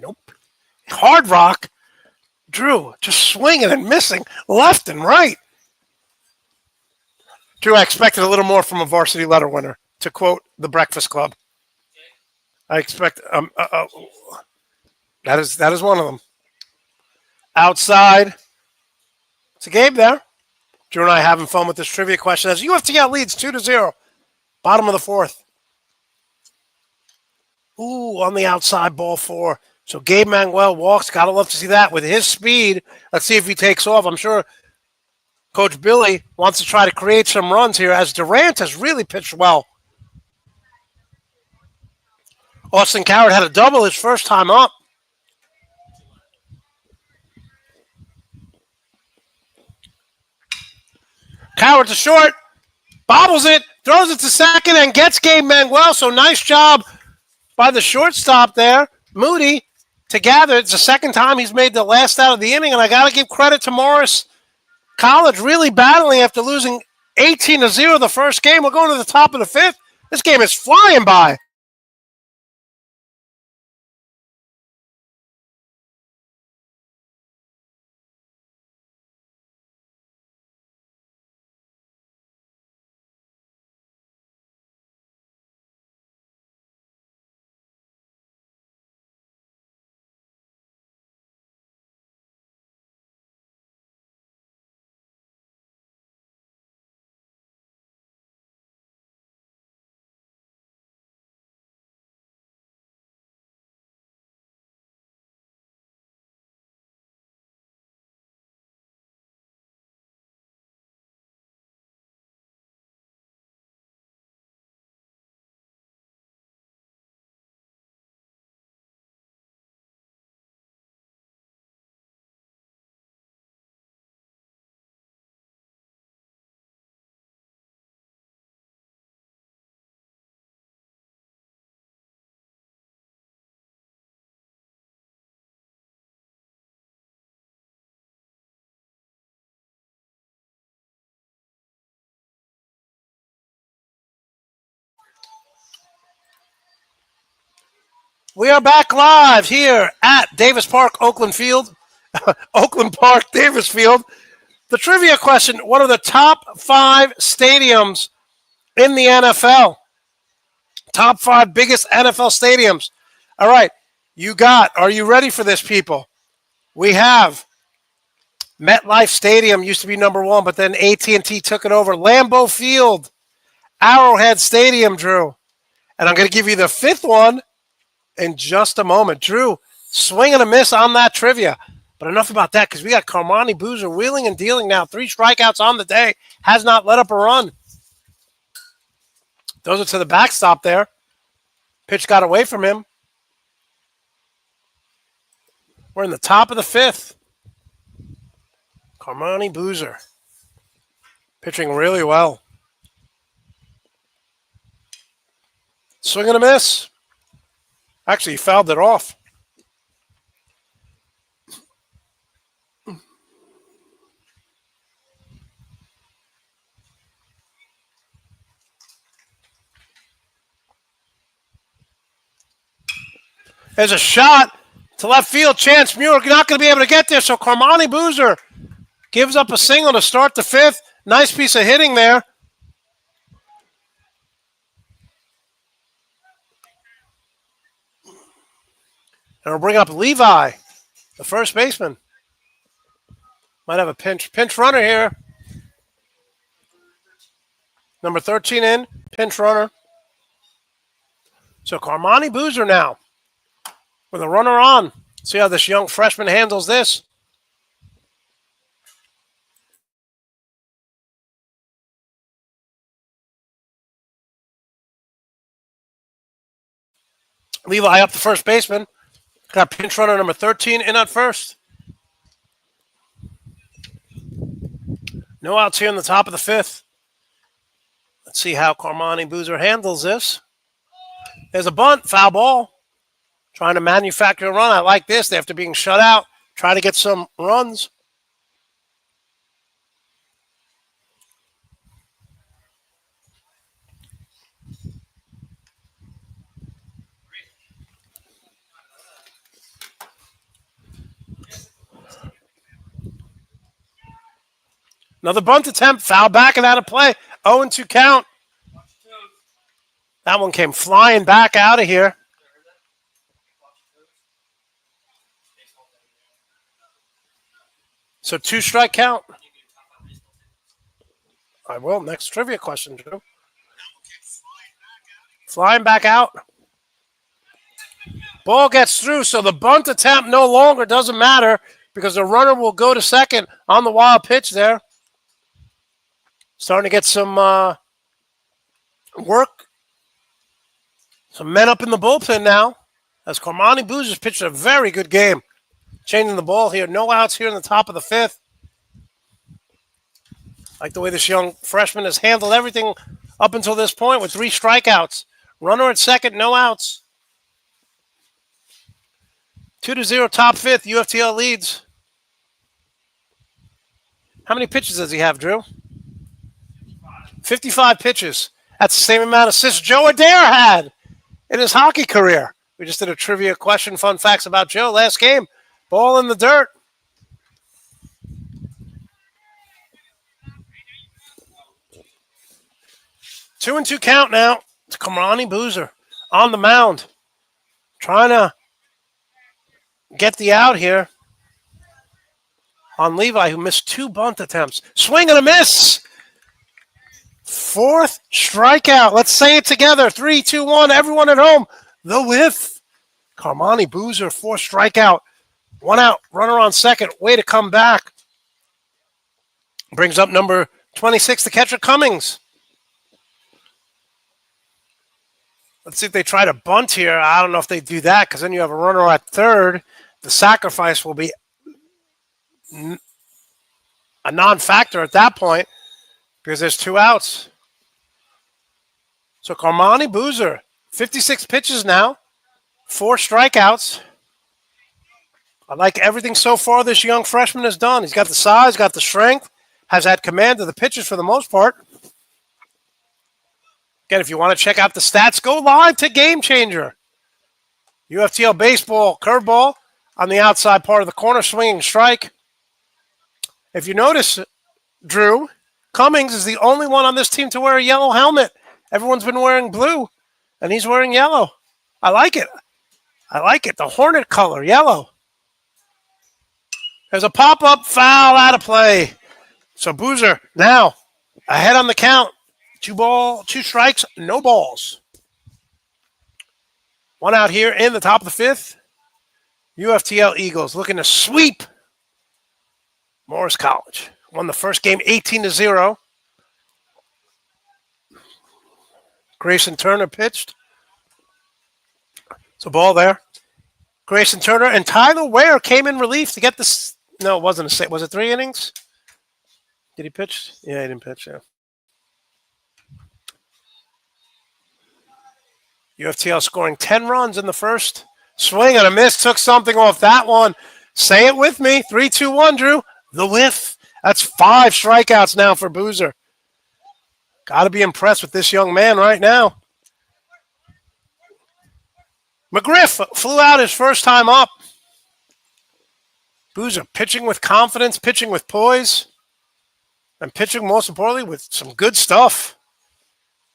Nope. Hard Rock. Drew just swinging and missing left and right. Drew, I expected a little more from a varsity letter winner, to quote the Breakfast Club. I expect that is one of them. Outside. It's a Gabe there. Drew and I having fun with this trivia question as UFTL leads 2-0. Bottom of the 4th. Ooh, on the outside, ball 4. So Gabe Manuel walks. Gotta love to see that with his speed. Let's see if he takes off. I'm sure Coach Billy wants to try to create some runs here as Durant has really pitched well. Austin Coward had a double his first time up. Coward to short, bobbles it, throws it to second, and gets Gabe Manuel. So nice job by the shortstop there. Moody to gather. It's the second time he's made the last out of the inning, and I got to give credit to Morris College really battling after losing 18-0 the first game. We're going to the top of the 5th. This game is flying by. We are back live here at Davis Park, Oakland Field. Oakland Park, Davis Field. The trivia question, what are the top 5 stadiums in the NFL? Top 5 biggest NFL stadiums. All right, are you ready for this, people? We have MetLife Stadium, used to be number 1, but then AT&T took it over. Lambeau Field, Arrowhead Stadium, Drew. And I'm going to give you the 5th one in just a moment. Drew, swing and a miss on that trivia. But enough about that, because we got Carmani Boozer wheeling and dealing now. 3 strikeouts on the day. Has not let up a run. Those are to the backstop there. Pitch got away from him. We're in the top of the 5th. Carmani Boozer. Pitching really well. Swing and a miss. Actually, he fouled it off. There's a shot to left field. Chance Muir not going to be able to get there. So Carmani Boozer gives up a single to start the 5th. Nice piece of hitting there. And we'll bring up Levi, the first baseman. Might have a pinch runner here. Number 13 in, pinch runner. So Carmani Boozer now with a runner on. See how this young freshman handles this. Levi up the first baseman. Got pinch runner number 13 in at first. No outs here in the top of the 5th. Let's see how Carmani Boozer handles this. There's a bunt, foul ball. Trying to manufacture a run. I like this. After being shut out, try to get some runs. Another bunt attempt, foul back and out of play. 0-2 count. That one came flying back out of here. So 2 strike count. I will. Next trivia question, Drew. Flying back out. Ball gets through, so the bunt attempt no longer doesn't matter because the runner will go to second on the wild pitch there. Starting to get some work. Some men up in the bullpen now as Carmani Boozer's pitched a very good game. Changing the ball here. No outs here in the top of the 5th. Like the way this young freshman has handled everything up until this point with 3 strikeouts. Runner at second, no outs. 2-0 top 5th. UFTL leads. How many pitches does he have, Drew? 55 pitches. That's the same amount of assists Joe Adair had in his hockey career. We just did a trivia question, fun facts about Joe last game. Ball in the dirt. Two and 2 count now. It's Carmani Boozer on the mound. Trying to get the out here on Levi, who missed 2 bunt attempts. Swing and a miss. 4th strikeout. Let's say it together. 3, 2, 1. Everyone at home. The whiff. Carmani Boozer, 4th strikeout. 1 out. Runner on second. Way to come back. Brings up number 26, the catcher Cummings. Let's see if they try to bunt here. I don't know if they do that because then you have a runner at third. The sacrifice will be a non-factor at that point because there's 2 outs. So Carmani Boozer, 56 pitches now, 4 strikeouts. I like everything so far this young freshman has done. He's got the size, got the strength, has had command of the pitches for the most part. Again, if you want to check out the stats, go live to Game Changer. UFTL baseball, curveball on the outside part of the corner, swinging strike. If you notice, Drew, Cummings is the only one on this team to wear a yellow helmet. Everyone's been wearing blue, and he's wearing yellow. I like it. I like it. The Hornet color, yellow. There's a pop-up foul out of play. So Boozer now ahead on the count. 2 strikes, no balls. 1 out here in the top of the 5th. UFTL Eagles looking to sweep Morris College. Won the first game 18-0. Grayson Turner pitched. It's a ball there. Grayson Turner and Tyler Ware came in relief to get this. No, it wasn't a. Was it 3 innings? Did he pitch? Yeah, he didn't pitch. Yeah. UFTL scoring 10 runs in the first. Swing and a miss. Took something off that one. Say it with me. 3-2-1, Drew. The whiff. That's 5 strikeouts now for Boozer. Got to be impressed with this young man right now. McGriff flew out his first time up. Boozer pitching with confidence, pitching with poise, and pitching, most importantly, with some good stuff.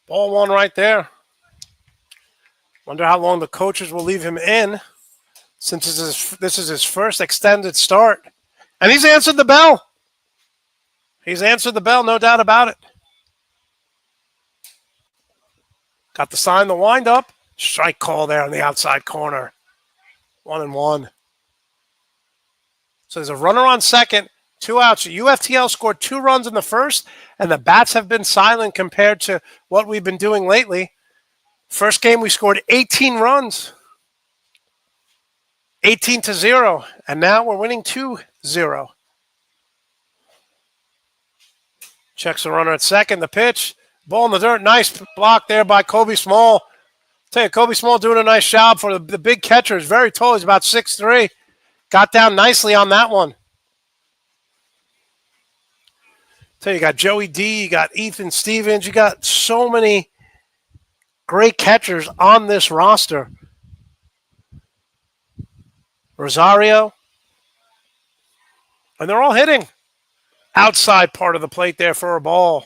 Ball 1 right there. Wonder how long the coaches will leave him in since this is his first extended start. And he's answered the bell. He's answered the bell, no doubt about it. Got the sign, the windup. Strike call there on the outside corner. 1-1. So there's a runner on second, 2 outs. UFTL scored 2 runs in the first, and the bats have been silent compared to what we've been doing lately. First game, we scored 18 runs. 18-0, and now we're winning 2-0. Checks the runner at second. The pitch. Ball in the dirt. Nice block there by Kobe Small. Tell you, Kobe Small doing a nice job for the big catcher. He's very tall. He's about 6'3". Got down nicely on that one. Tell you got Joey D. You got Ethan Stevens. You got so many great catchers on this roster. Rosario. And they're all hitting. Outside part of the plate there for a ball.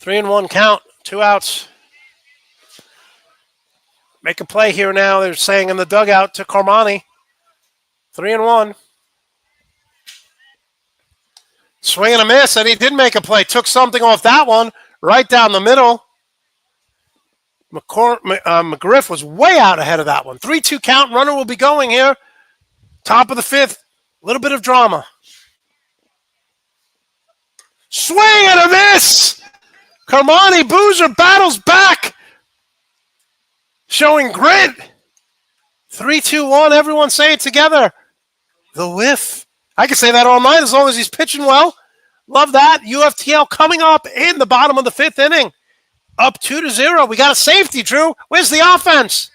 3-1 count. 2 outs. Make a play here now, they're saying in the dugout to Carmani. 3-1. Swing and a miss, and he did make a play. Took something off that one, right down the middle. McGriff was way out ahead of that one. 3-2 count. Runner will be going here. Top of the 5th. A little bit of drama. Swing and a miss! Carmani Boozer battles back. Showing grit. 3-2-1. Everyone say it together. The whiff. I can say that all night as long as he's pitching well. Love that. UFTL coming up in the bottom of the 5th inning. Up 2-0. We got a safety, Drew. Where's the offense?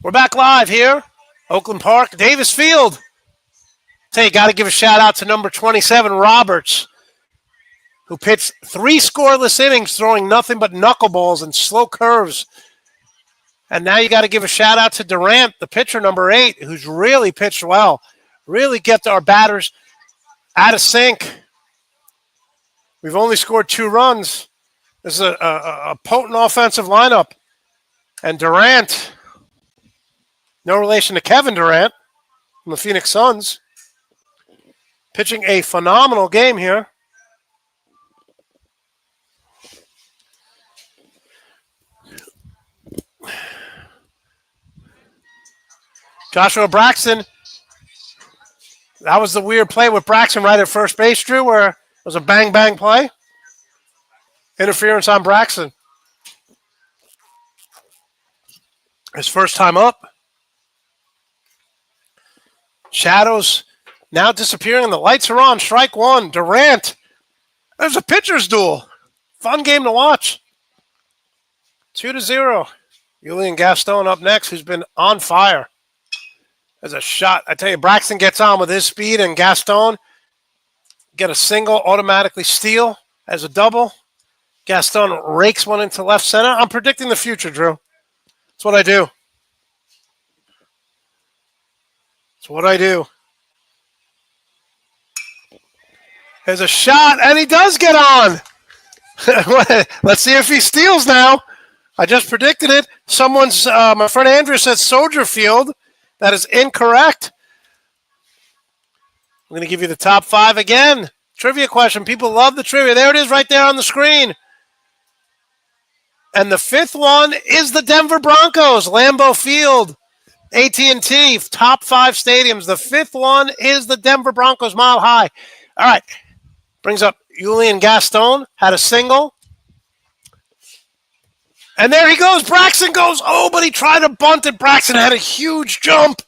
We're back live here. Oakland Park, Davis Field. Tell you, got to give a shout out to number 27, Roberts, who pitched 3 scoreless innings, throwing nothing but knuckleballs and slow curves. And now you got to give a shout out to Durant, the pitcher, number 8, who's really pitched well. Really kept our batters out of sync. We've only scored 2 runs. This is a potent offensive lineup. And Durant, no relation to Kevin Durant from the Phoenix Suns, pitching a phenomenal game here. Joshua Braxton. That was the weird play with Braxton right at first base, Drew, where it was a bang-bang play. Interference on Braxton. His first time up. Shadows now disappearing. The lights are on. Strike one. Durant. There's a pitcher's duel. Fun game to watch. 2-0. Julian Gaston up next, who's been on fire. There's a shot. I tell you, Braxton gets on with his speed, and Gaston get a single, automatically steal as a double. Gaston rakes one into left center. I'm predicting the future, Drew. That's what I do. That's what I do. There's a shot, and he does get on. Let's see if he steals now. I just predicted it. My friend Andrew said Soldier Field. That is incorrect. I'm going to give you the top five again. Trivia question. People love the trivia. There it is right there on the screen. And the fifth one is the Denver Broncos, Lambeau Field, AT&T, top five stadiums. The fifth one is the Denver Broncos, Mile High. All right. Brings up Julian Gaston, had a single. And there he goes. Braxton goes. Oh, but he tried to bunt it. Braxton had a huge jump.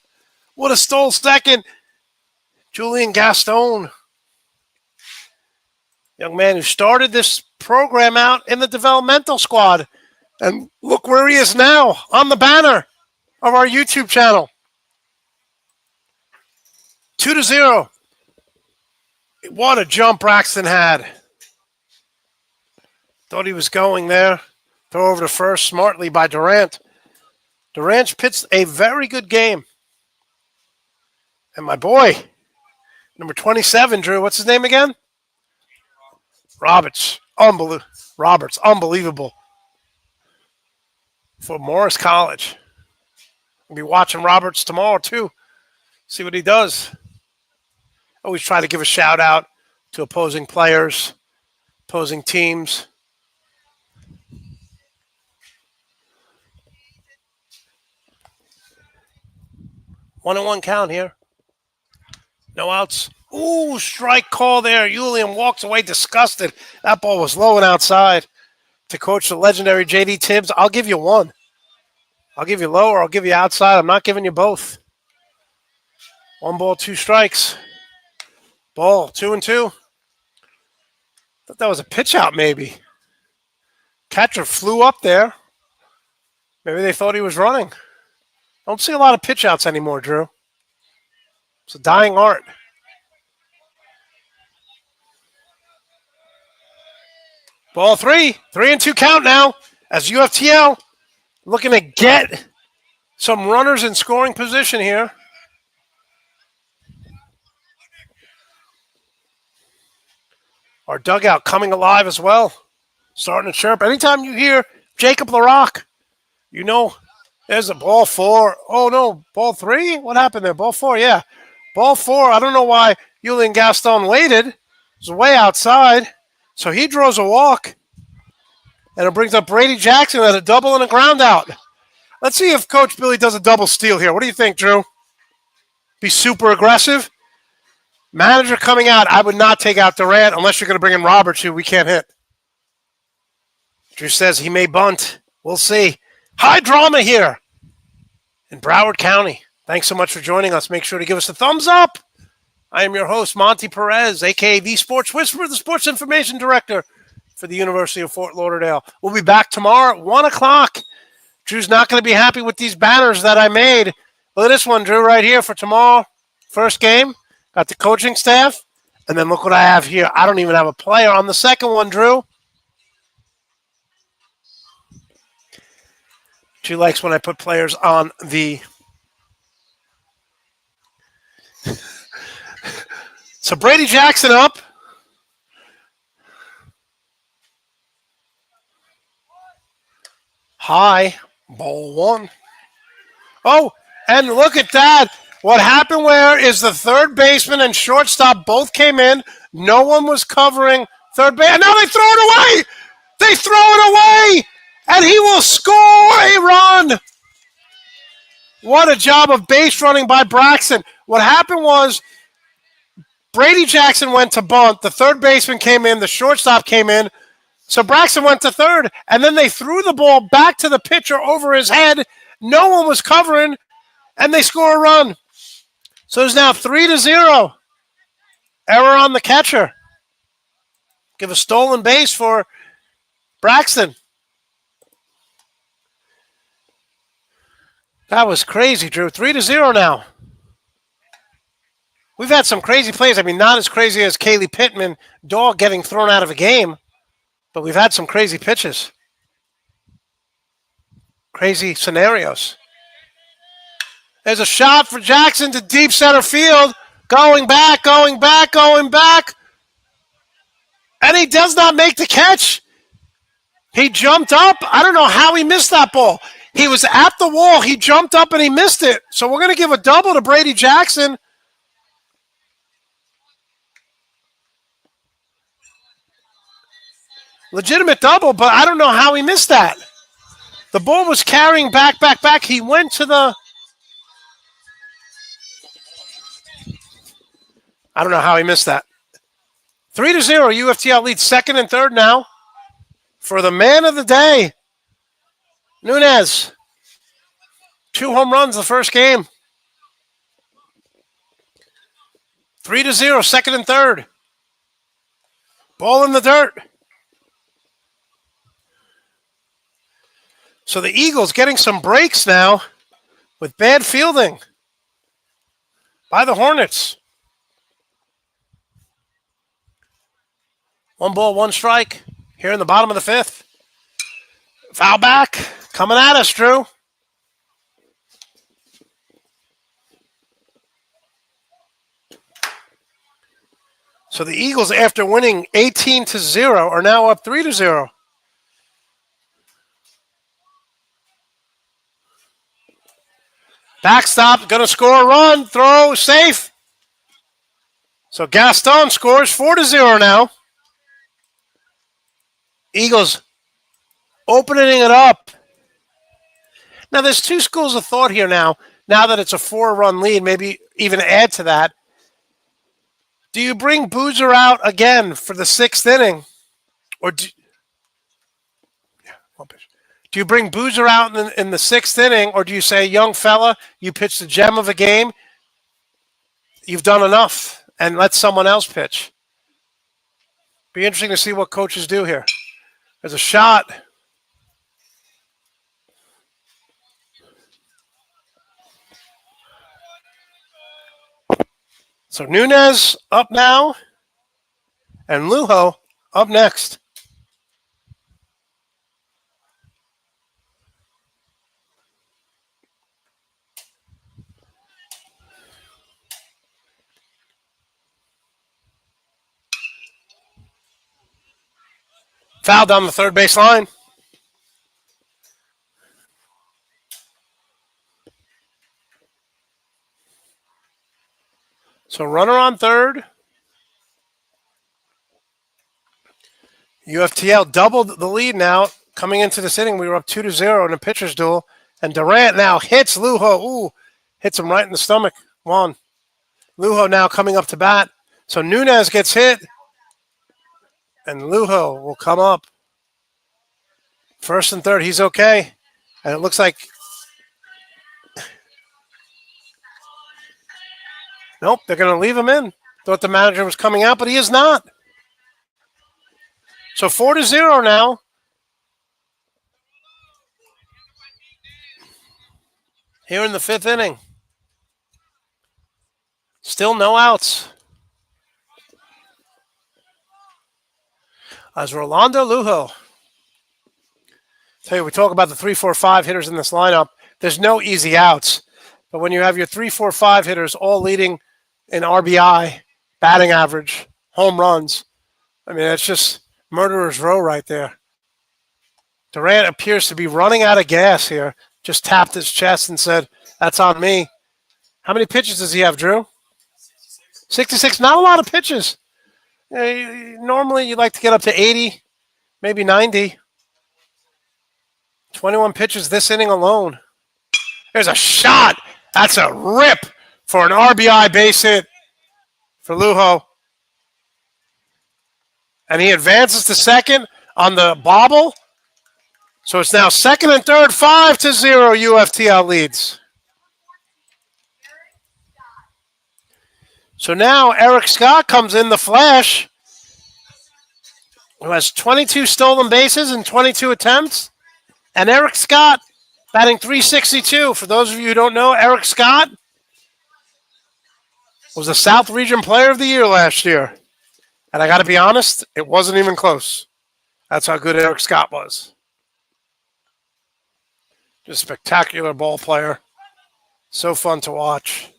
Would have stole second. Julian Gaston, young man who started this program out in the developmental squad. And look where he is now on the banner of our YouTube channel. 2-0. What a jump Braxton had. Thought he was going there. Throw over to first smartly by Durant. Durant pitched a very good game. And my boy, number 27, Drew, what's his name again? Roberts. Unbelievable. For Morris College. We'll be watching Roberts tomorrow, too. See what he does. Always try to give a shout out to opposing players, opposing teams. 1-1 count here. No outs. Ooh, strike call there. Julian walks away disgusted. That ball was low and outside. To coach the legendary J.D. Tibbs, I'll give you one. I'll give you low or I'll give you outside. I'm not giving you both. 1 ball, 2 strikes. Ball, 2-2. Thought that was a pitch out maybe. Catcher flew up there. Maybe they thought he was running. Don't see a lot of pitch outs anymore, Drew. It's a dying art. Ball 3. 3-2 count now as UFTL looking to get some runners in scoring position here. Our dugout coming alive as well. Starting to chirp. Anytime you hear Jacob LaRock, you know there's a ball 4. Oh, no, ball 3? What happened there? Ball 4, yeah. Ball 4. I don't know why Julian Gaston waited. It was way outside. So he draws a walk. And it brings up Brady Jackson at a double and a ground out. Let's see if Coach Billy does a double steal here. What do you think, Drew? Be super aggressive? Manager coming out. I would not take out Durant unless you're going to bring in Roberts, who we can't hit. Drew says he may bunt. We'll see. High drama here in Broward County. Thanks so much for joining us. Make sure to give us a thumbs up. I am your host, Monty Perez, a.k.a. the Sports Whisperer, the Sports Information Director for the University of Fort Lauderdale. We'll be back tomorrow at 1 o'clock. Drew's not going to be happy with these banners that I made. Look at this one, Drew, right here for tomorrow. First game. Got the coaching staff. And then look what I have here. I don't even have a player on the second one, Drew. She likes when I put players on the... So Brady Jackson up. High. Ball 1. Oh, and look at that. What happened where is the third baseman and shortstop both came in. No one was covering third base. And now they throw it away. They throw it away. And he will score a run. What a job of base running by Braxton. What happened was Brady Jackson went to bunt. The third baseman came in. The shortstop came in. So Braxton went to third, and then they threw the ball back to the pitcher over his head. No one was covering, and they score a run. So it's now 3-0. Error on the catcher. Give a stolen base for Braxton. That was crazy, Drew. 3-0 now. We've had some crazy plays. I mean, not as crazy as Kaylee Pittman, dog getting thrown out of a game, but we've had some crazy pitches. Crazy scenarios. There's a shot for Jackson to deep center field. Going back. And he does not make the catch. He jumped up. I don't know how he missed that ball. He was at the wall. He jumped up and he missed it. So we're going to give a double to Brady Jackson. Legitimate double, but I don't know how he missed that. The ball was carrying back. He went to the... I don't know how he missed that. 3-0, UFTL leads second and third now for the man of the day, Nunez. 2 home runs the first game. 3-0, second and third. Ball in the dirt. So the Eagles getting some breaks now with bad fielding by the Hornets. 1 ball, 1 strike here in the bottom of the 5th. Foul back. Coming at us, Drew. So the Eagles, after winning 18-0, are now up 3-0. Backstop, going to score a run. Throw, safe. So Gaston scores 4-0 now. Eagles opening it up. Now, there's 2 schools of thought here now that it's a 4-run lead, maybe even add to that. Do you bring Boozer out again for the 6th inning? Or do you bring Boozer out in the 6th inning, or do you say, young fella, you pitched the gem of a game, you've done enough, and let someone else pitch? Be interesting to see what coaches do here. There's a shot. So Nunez up now, and Lujo up next. Foul down the third base line. So runner on third. UFTL doubled the lead now. Coming into this inning, we were up 2-0 in a pitcher's duel. And Durant now hits Lujo. Ooh, hits him right in the stomach. Juan. Lujo now coming up to bat. So Nunez gets hit. And Lujo will come up. First and third, he's okay. And it looks like... Nope, they're going to leave him in. Thought the manager was coming out, but he is not. So 4-0 now. Here in the 5th inning. Still no outs. As Rolando Lujo. Tell you, we talk about the 3-4-5 hitters in this lineup. There's no easy outs. But when you have your 3-4-5 hitters all leading in RBI, batting average, home runs, I mean, it's just murderer's row right there. Durant appears to be running out of gas here. Just tapped his chest and said, that's on me. How many pitches does he have, Drew? 66. Not a lot of pitches. Normally, you'd like to get up to 80, maybe 90. 21 pitches this inning alone. There's a shot. That's a rip for an RBI base hit for Lujo. And he advances to second on the bobble. So it's now second and third, 5-0 UFTL leads. So now Eric Scott comes in the flash, who has 22 stolen bases in 22 attempts. And Eric Scott batting .362. For those of you who don't know, Eric Scott was the South Region Player of the Year last year. And I got to be honest, it wasn't even close. That's how good Eric Scott was. Just a spectacular ball player. So fun to watch.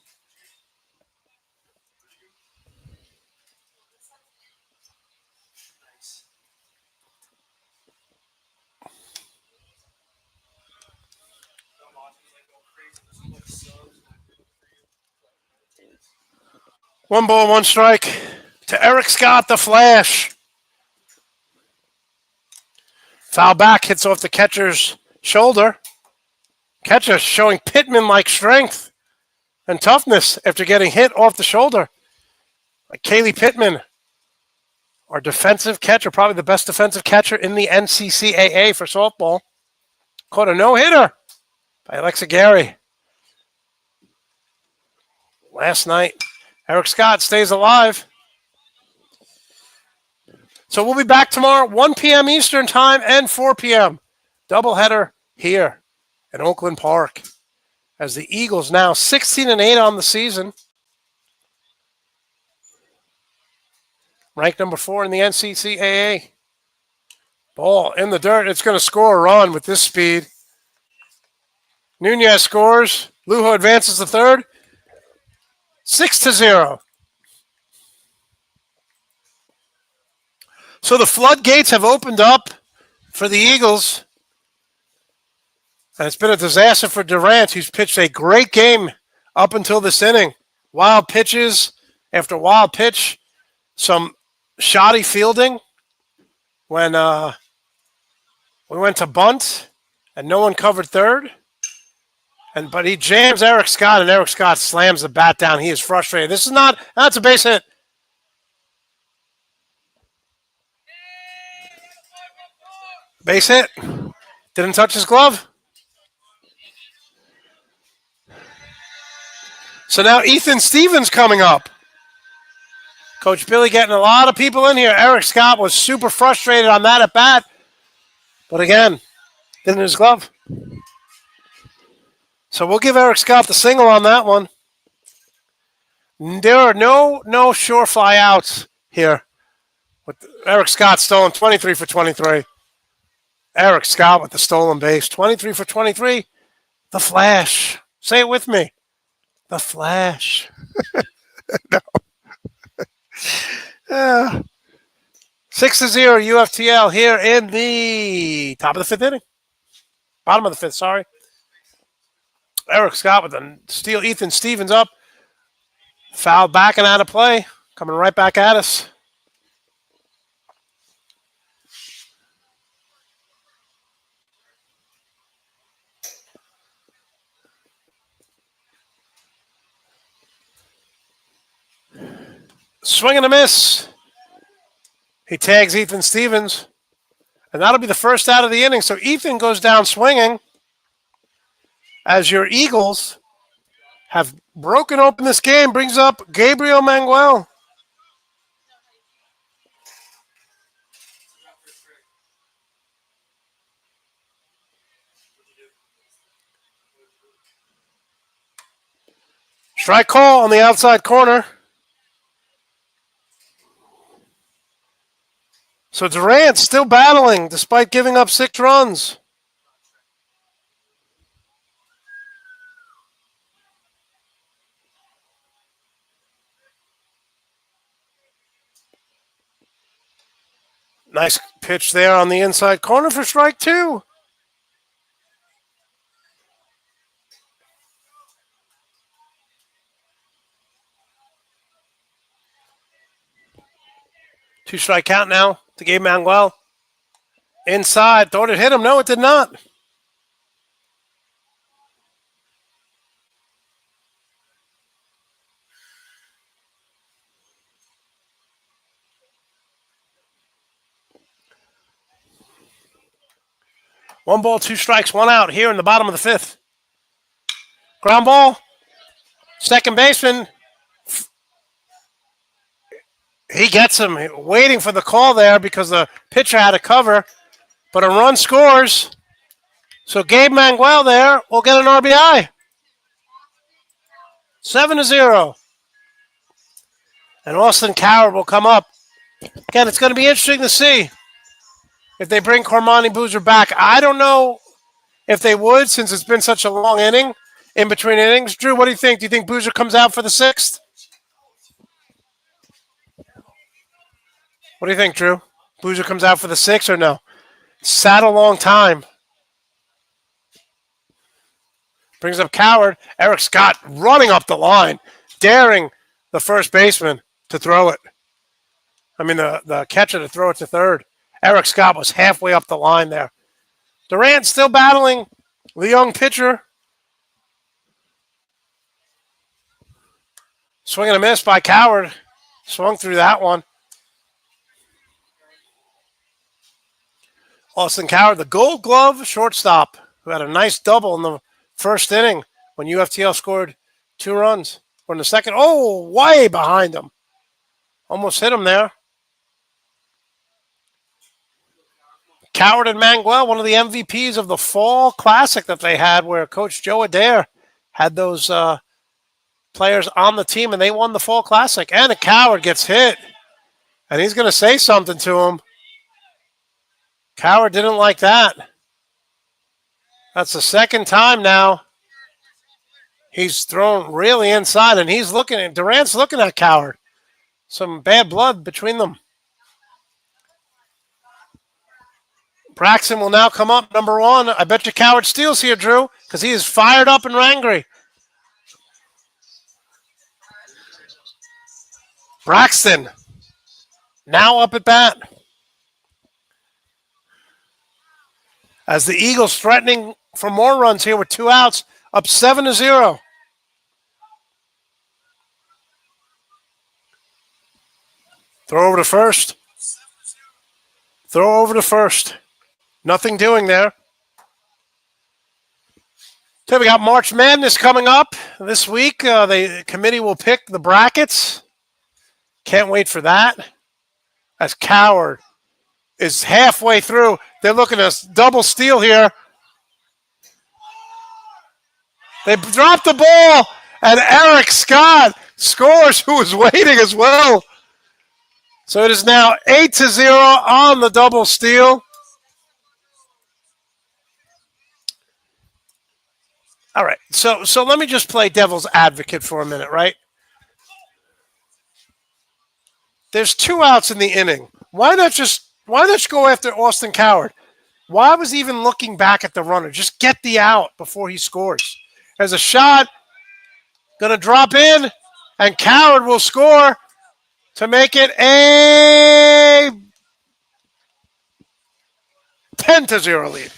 One ball, one strike to Eric Scott, the Flash. Foul back, hits off the catcher's shoulder. Catcher showing Pittman-like strength and toughness after getting hit off the shoulder. Like Kaylee Pittman, our defensive catcher, probably the best defensive catcher in the NCCAA for softball. Caught a no-hitter by Alexa Gary. Last night, Eric Scott stays alive. So we'll be back tomorrow, 1 p.m. Eastern Time and 4 p.m. Doubleheader here in Oakland Park. As the Eagles now 16-8 on the season. Ranked number 4 in the NCCAA. Ball in the dirt. It's going to score a run with this speed. Nunez scores. Lujo advances to third. 6-0. So the floodgates have opened up for the Eagles. And it's been a disaster for Durant, who's pitched a great game up until this inning. Wild pitches after wild pitch. Some shoddy fielding when we went to bunt and no one covered third. But he jams Eric Scott, and Eric Scott slams the bat down. He is frustrated. That's a base hit. Base hit. Didn't touch his glove. So now Ethan Stevens coming up. Coach Billy getting a lot of people in here. Eric Scott was super frustrated on that at bat. But again, didn't hit his glove. So we'll give Eric Scott the single on that one. There are no surefly outs here. With Eric Scott stolen 23 for 23. Eric Scott with the stolen base. 23 for 23. The Flash. Say it with me. The Flash. No. 6-0 UFTL here in the top of the fifth inning. Bottom of the fifth, sorry. Eric Scott with a steal. Ethan Stevens up. Foul back and out of play. Coming right back at us. Swing and a miss. He tags Ethan Stevens. And that'll be the first out of the inning. So Ethan goes down swinging. As your Eagles have broken open this game, brings up Gabriel Manguel. Strike call on the outside corner. So Durant still battling despite giving up 6 runs. Nice pitch there on the inside corner for strike 2. Two strike count now to Gabe Manuel. Inside, thought it hit him. No, it did not. 1 ball, 2 strikes, 1 out here in the bottom of the 5th. Ground ball. Second baseman. He gets him, waiting for the call there because the pitcher had a cover. But a run scores. So Gabe Manguel there will get an RBI. 7-0. And Austin Coward will come up. Again, it's going to be interesting to see if they bring Cormani Boozer back. I don't know if they would, since it's been such a long inning, in between innings. Drew, what do you think? Do you think Boozer comes out for the 6th? What do you think, Drew? Boozer comes out for the 6th or no? Sat a long time. Brings up Coward. Eric Scott running up the line, daring the first baseman to throw it. I mean, the catcher to throw it to third. Eric Scott was halfway up the line there. Durant still battling the young pitcher. Swing and a miss by Coward. Swung through that one. Austin Coward, the Gold Glove shortstop, who had a nice double in the first inning when UFTL scored 2 runs. Or in the second, way behind him. Almost hit him there. Coward and Manguel, one of the MVPs of the Fall Classic that they had, where Coach Joe Adair had those players on the team, and they won the Fall Classic. And a Coward gets hit, and he's going to say something to him. Coward didn't like that. That's the second time now he's thrown really inside, and he's looking at Durant's looking at Coward. Some bad blood between them. Braxton will now come up, number 1. I bet you Coward steals here, Drew, because he is fired up and angry. Braxton now up at bat. As the Eagles threatening for more runs here with 2 outs, up 7-0. Throw over to first. Throw over to first. Nothing doing there. So we got March Madness coming up this week. The committee will pick the brackets. Can't wait for that. As Coward is halfway through. They're looking at a double steal here. They dropped the ball, and Eric Scott scores, who was waiting as well. So it is now 8-0 on the double steal. All right, so let me just play devil's advocate for a minute, right? There's 2 outs in the inning. Why not just go after Austin Coward? Why was he even looking back at the runner? Just get the out before he scores. There's a shot, going to drop in, and Coward will score to make it a 10-0 lead.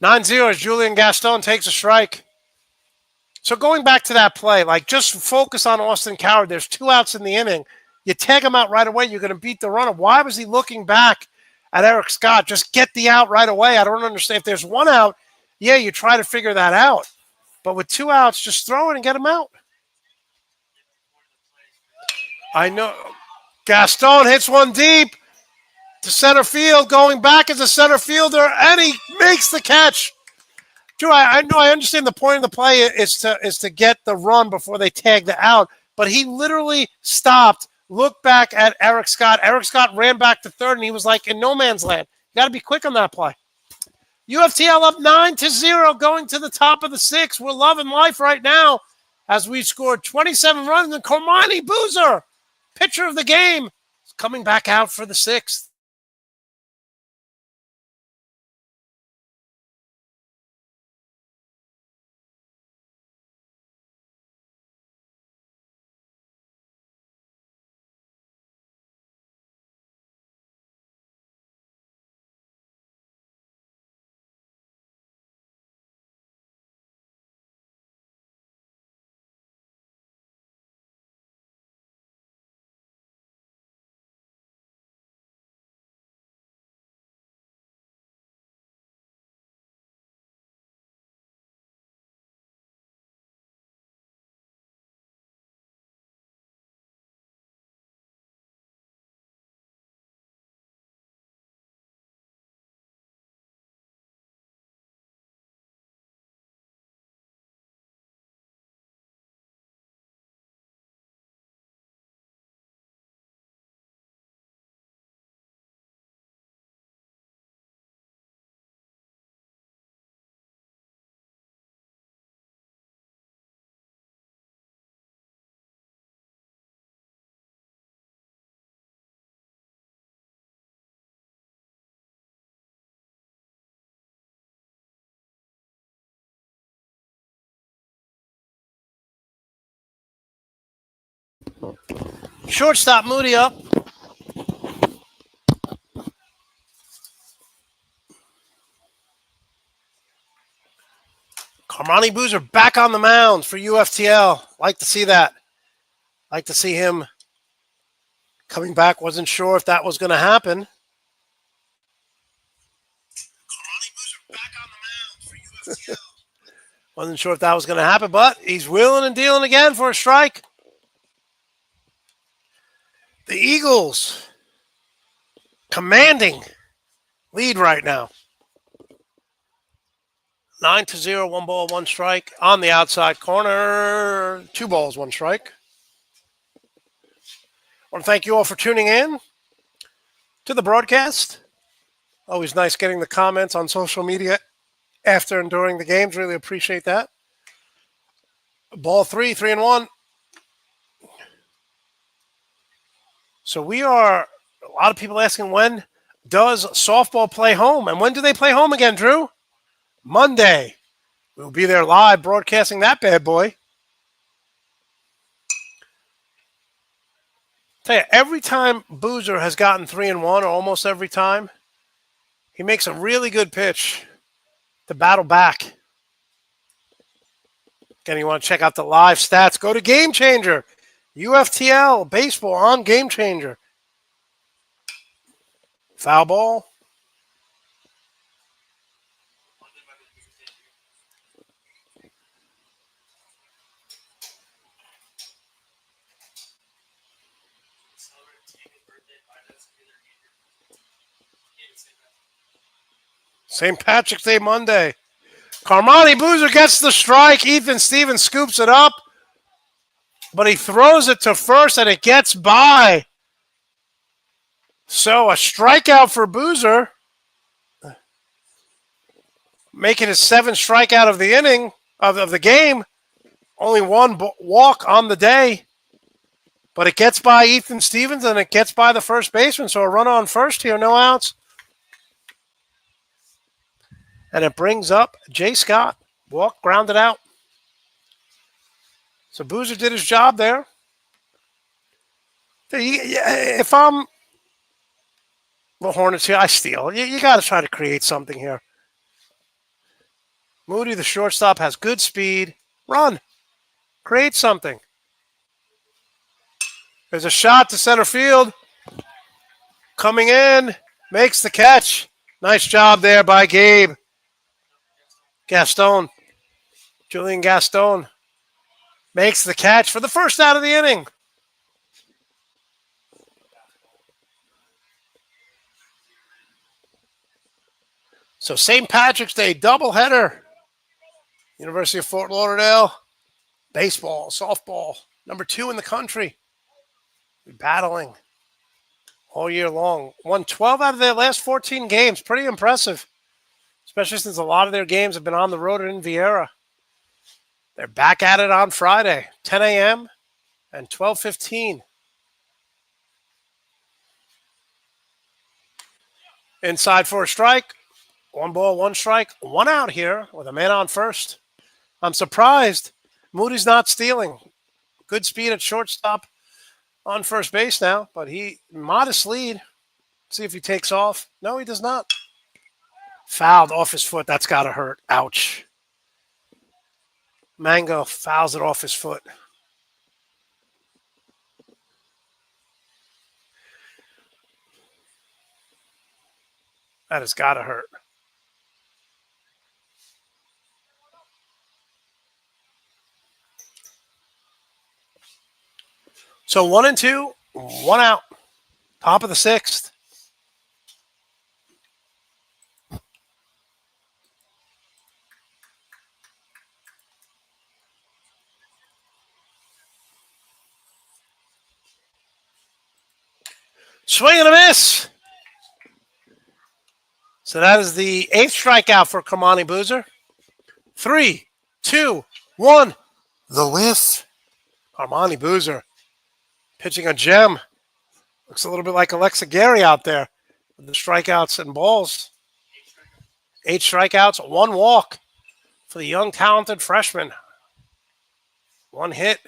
Nine 0 as Julian Gaston takes a strike. So going back to that play, just focus on Austin Coward. There's 2 outs in the inning. You tag him out right away, you're going to beat the runner. Why was he looking back at Eric Scott? Just get the out right away. I don't understand. If there's 1 out, yeah, you try to figure that out. But with 2 outs, just throw it and get him out. I know. Gaston hits one deep to center field, going back as a center fielder, and he makes the catch. Drew, I know, I understand the point of the play is to get the run before they tag the out, but he literally stopped, looked back at Eric Scott. Eric Scott ran back to third, and he was like in no man's land. You got to be quick on that play. UFTL up 9-0, going to the top of the 6th. We're loving life right now as we scored 27 runs, and Cormani Boozer, pitcher of the game, is coming back out for the 6th. Shortstop Moody up. Carmani Boozer back on the mound for UFTL. Like to see that. Like to see him coming back. Wasn't sure if that was going to happen. Carmani Boozer back on the mound for UFTL. Wasn't sure if that was going to happen, but he's wheeling and dealing again for a strike. The Eagles commanding lead right now. 9-0, 1 ball, 1 strike on the outside corner. 2 balls, 1 strike. I want to thank you all for tuning in to the broadcast. Always nice getting the comments on social media after and during the games. Really appreciate that. Ball 3, 3-1. So we are, a lot of people asking, when does softball play home? And when do they play home again, Drew? Monday. We'll be there live broadcasting that bad boy. Tell you, every time Boozer has gotten 3-1, or almost every time, he makes a really good pitch to battle back. Again, you want to check out the live stats, go to Game Changer. UFTL baseball on Game Changer. Foul ball. St. Patrick's Day Monday. Carmani Boozer gets the strike. Ethan Stevens scoops it up, but he throws it to first and it gets by. So a strikeout for Boozer, making his 7th strikeout of the inning, of the game. Only 1 walk on the day, but it gets by Ethan Stevens and it gets by the first baseman. So a run on first here, no outs. And it brings up Jay Scott. Walk, grounded out. So Boozer did his job there. If I'm the Hornets here, I steal. You got to try to create something here. Moody, the shortstop, has good speed. Run. Create something. There's a shot to center field. Coming in. Makes the catch. Nice job there by Gabe. Gaston. Julian Gaston makes the catch for the first out of the inning. So St. Patrick's Day doubleheader. University of Fort Lauderdale. Baseball, softball, number 2 in the country. We're battling all year long. Won 12 out of their last 14 games. Pretty impressive, especially since a lot of their games have been on the road in Vieira. They're back at it on Friday, 10 a.m. and 12:15. Inside for a strike. 1 ball, 1 strike. 1 out here with a man on first. I'm surprised Moody's not stealing. Good speed at shortstop on first base now, but modest lead. See if he takes off. No, he does not. Fouled off his foot. That's got to hurt. Ouch. Mango fouls it off his foot. That has got to hurt. So 1-2, 1 out. Top of the 6th. Swing and a miss. So that is the 8th strikeout for Carmani Boozer. 3, 2, 1. The whiff. Carmani Boozer pitching a gem. Looks a little bit like Alexa Gary out there with the strikeouts and balls. 8 strikeouts, 1 walk for the young, talented freshman. 1 hit,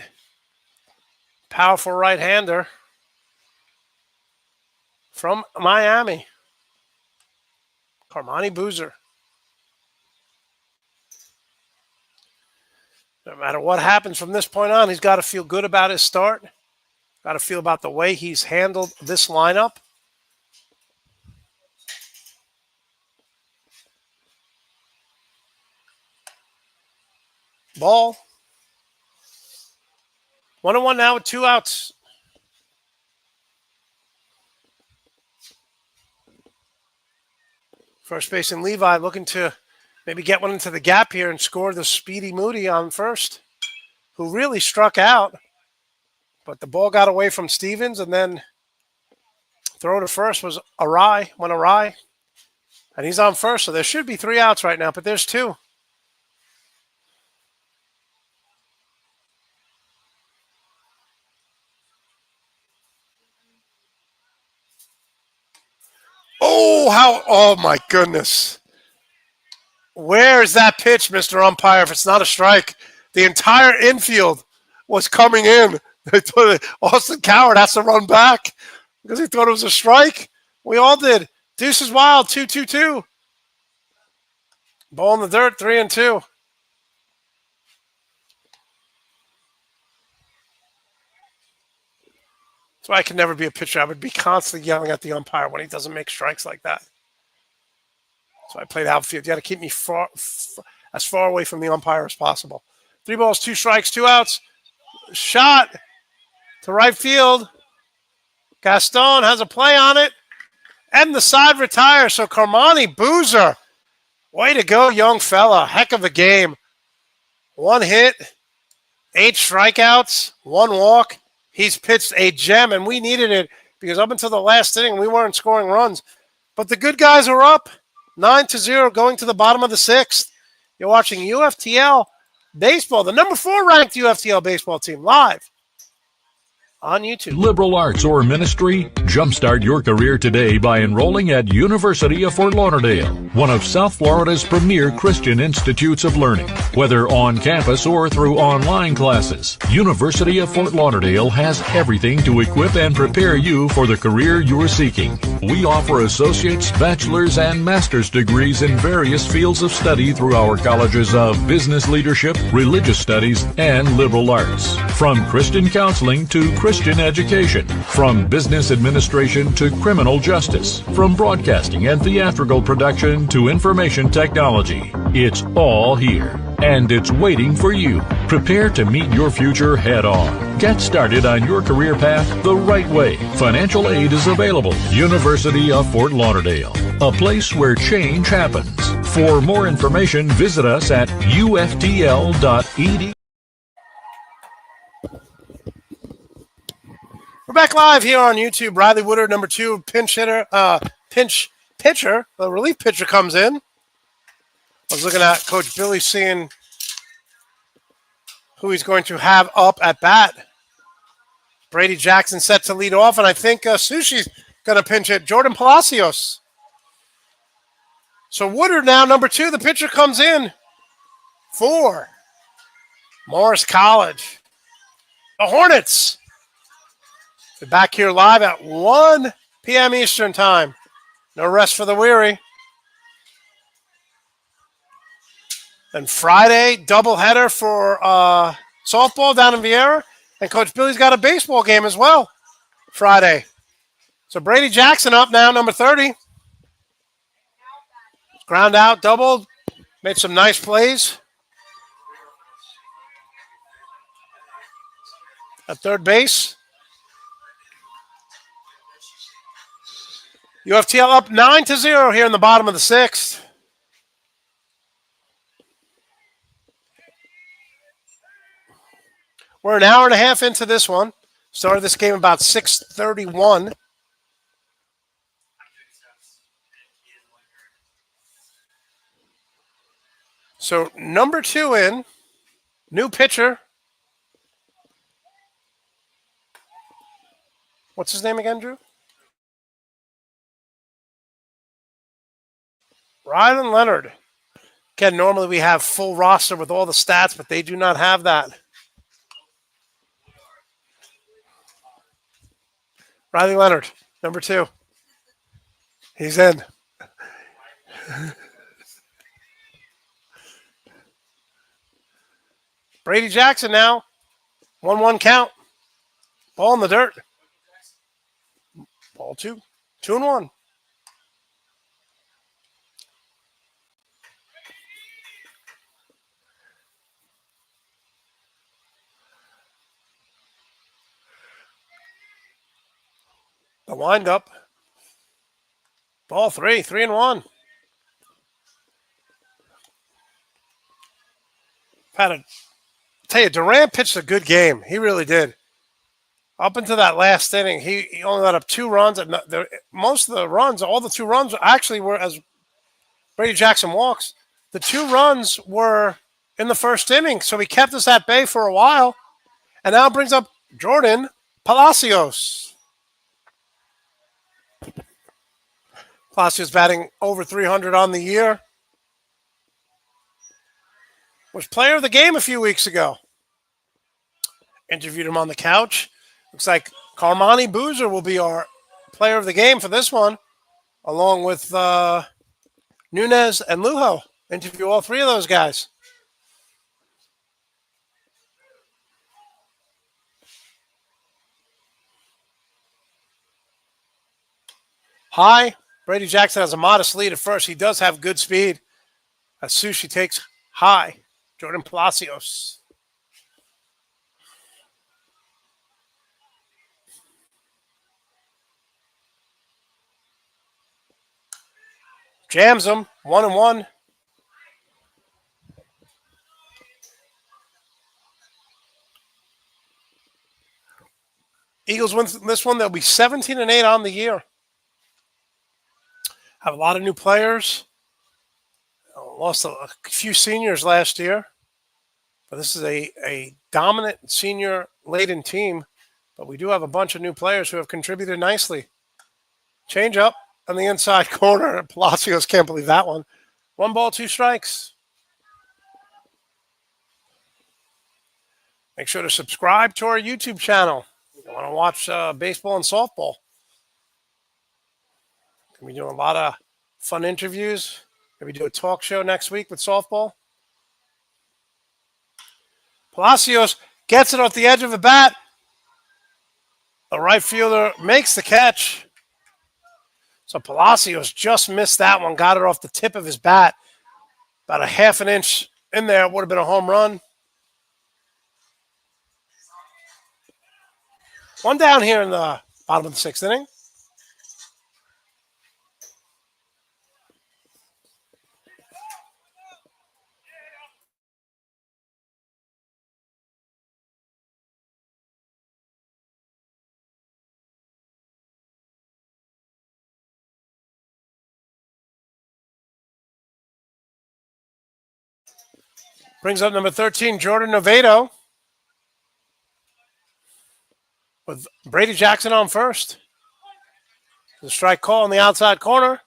Powerful right-hander from Miami. Carmani Boozer. No matter what happens from this point on, he's got to feel good about his start. Got to feel about the way he's handled this lineup. Ball. 1-1 now with 2 outs. First baseman Levi looking to maybe get one into the gap here and score the speedy Moody on first, who really struck out. But the ball got away from Stevens, and then throw to first went awry. And he's on first, so there should be 3 outs right now, but there's 2. Oh my goodness. Where is that pitch, Mr. Umpire, if it's not a strike? The entire infield was coming in. Austin Coward has to run back because he thought it was a strike. We all did. Deuce is wild, 2-2-2. Ball in the dirt, 3-2. That's why I can never be a pitcher. I would be constantly yelling at the umpire when he doesn't make strikes like that. So I played outfield. You got to keep me as far away from the umpire as possible. 3 balls, 2 strikes, 2 outs. Shot to right field. Gaston has a play on it. And the side retires. So Carmani Boozer. Way to go, young fella. Heck of a game. 1 hit, 8 strikeouts, 1 walk. He's pitched a gem, and we needed it because up until the last inning, we weren't scoring runs. But the good guys are up. 9-0 going to the bottom of the 6th. You're watching UFTL baseball, the number 4 ranked UFTL baseball team, live on YouTube. Liberal arts or ministry? Jumpstart your career today by enrolling at University of Fort Lauderdale, one of South Florida's premier Christian institutes of learning. Whether on campus or through online classes, University of Fort Lauderdale has everything to equip and prepare you for the career you're seeking. We offer associate's, bachelor's, and master's degrees in various fields of study through our colleges of business leadership, religious studies, and liberal arts. From Christian counseling to Christian education, from business administration to criminal justice, from broadcasting and theatrical production to information technology. It's all here, and it's waiting for you. Prepare to meet your future head on. Get started on your career path the right way. Financial aid is available. University of Fort Lauderdale, a place where change happens. For more information, visit us at uftl.edu. We're back live here on YouTube. Riley Woodard, number 2, pinch pitcher. The relief pitcher comes in. I was looking at Coach Billy, seeing who he's going to have up at bat. Brady Jackson set to lead off, and I think Sushi's going to pinch hit. Jordan Palacios. So Woodard now, number 2. The pitcher comes in for Morris College. The Hornets. We're back here live at 1 p.m. Eastern time. No rest for the weary. And Friday, doubleheader for softball down in Vieira. And Coach Billy's got a baseball game as well Friday. So Brady Jackson up now, number 30. Ground out, doubled. Made some nice plays. At third base. UFTL up 9-0 here in the bottom of the 6th. We're an hour and a half into this one. Started this game about 6:31. So number 2 in, new pitcher. What's his name again, Drew? Rylan Leonard. Again, normally we have full roster with all the stats, but they do not have that. Riley Leonard, number 2. He's in. Brady Jackson now. 1-1 count. Ball in the dirt. Ball 2. 2-1. The windup. Ball 3. 3-1. Tell you, Durant pitched a good game. He really did. Up into that last inning, he only let up 2 runs. And most of the runs, all the 2 runs actually were as Brady Jackson walks. The 2 runs were in the first inning, so he kept us at bay for a while, and now brings up Jordan Palacios. Palacios batting over 300 on the year. Was player of the game a few weeks ago. Interviewed him on the couch. Looks like Carmani Boozer will be our player of the game for this one, along with Nunez and Lujo. Interview all 3 of those guys. High. Brady Jackson has a modest lead at first. He does have good speed. As Sushi takes high. Jordan Palacios. Jams him. 1-1. Eagles win this one. They'll be 17-8 on the year. Have a lot of new players. Lost a few seniors last year. But this is a dominant senior-laden team. But we do have a bunch of new players who have contributed nicely. Change up on the inside corner. Palacios can't believe that one. 1 ball, 2 strikes. Make sure to subscribe to our YouTube channel. If you want to watch baseball and softball. We're doing a lot of fun interviews. Maybe do a talk show next week with softball. Palacios gets it off the edge of the bat. The right fielder makes the catch. So Palacios just missed that one. Got it off the tip of his bat. About a half an inch in there. Would have been a home run. 1 down here in the bottom of the 6th inning. Brings up number 13, Jordan Novato. With Brady Jackson on first. The strike call in the outside corner.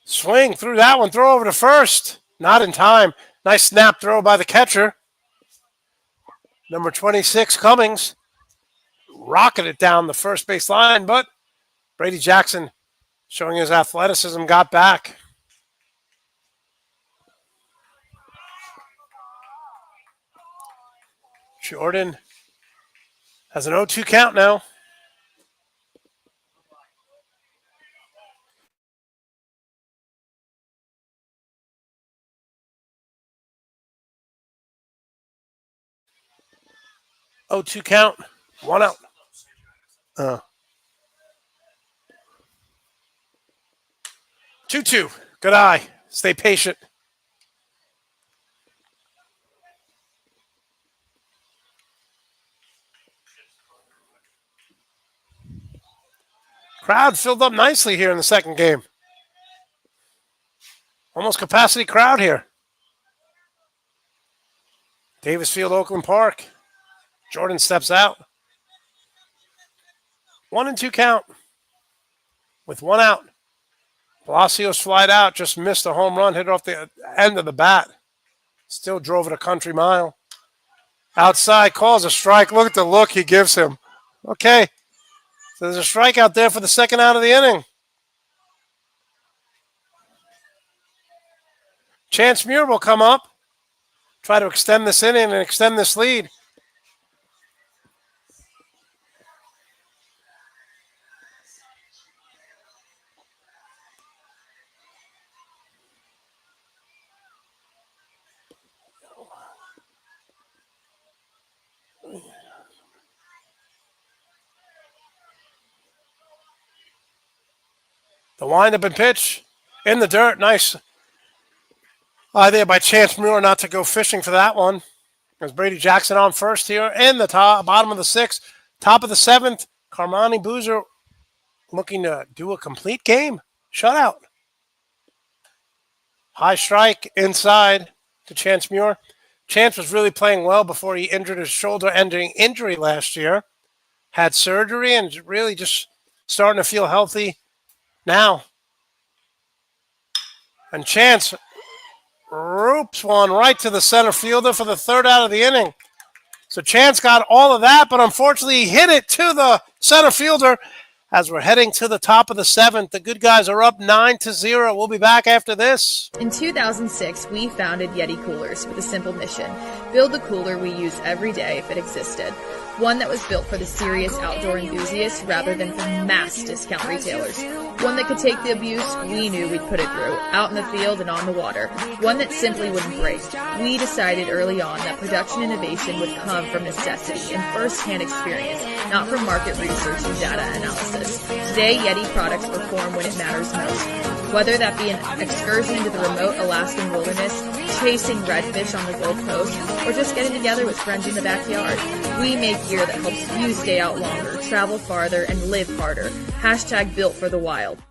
Swing through that one. Throw over to first. Not in time. Nice snap throw by the catcher. Number 26, Cummings. Rocketed it down the first base line, but Brady Jackson, showing his athleticism, got back. Jordan has an 0-2 count now. Oh, 2 count, 1 out. 2-2. Good eye. Stay patient. Crowd filled up nicely here in the second game. Almost capacity crowd here. Davis Field, Oakland Park. Jordan steps out. 1-2 count with 1 out. Palacios flied out, just missed a home run, hit it off the end of the bat. Still drove it a country mile. Outside, calls a strike. Look at the look he gives him. Okay, so there's a strikeout there for the second out of the inning. Chance Muir will come up, try to extend this inning and extend this lead. The windup and pitch in the dirt. Nice idea by Chance Muir not to go fishing for that one. There's Brady Jackson on first here in the bottom of the 6th. Top of the 7th, Carmani Boozer looking to do a complete game. Shutout. High strike inside to Chance Muir. Chance was really playing well before he injured his shoulder-ending injury last year. Had surgery and really just starting to feel healthy now. And Chance roops one right to the center fielder for the third out of the inning. So Chance got all of that, but unfortunately he hit it to the center fielder. As we're heading to the top of the 7th, the good guys are up 9-0. We'll be back after this. In 2006, we founded Yeti Coolers with a simple mission: build the cooler we use every day if it existed. One that was built for the serious outdoor enthusiasts rather than for mass discount retailers. One that could take the abuse we knew we'd put it through, out in the field and on the water. One that simply wouldn't break. We decided early on that production innovation would come from necessity and first-hand experience, not from market research and data analysis. Today, Yeti products perform when it matters most. Whether that be an excursion into the remote Alaskan wilderness, chasing redfish on the Gold Coast, or just getting together with friends in the backyard, we make gear that helps you stay out longer, travel farther, and live harder. Hashtag built for the wild.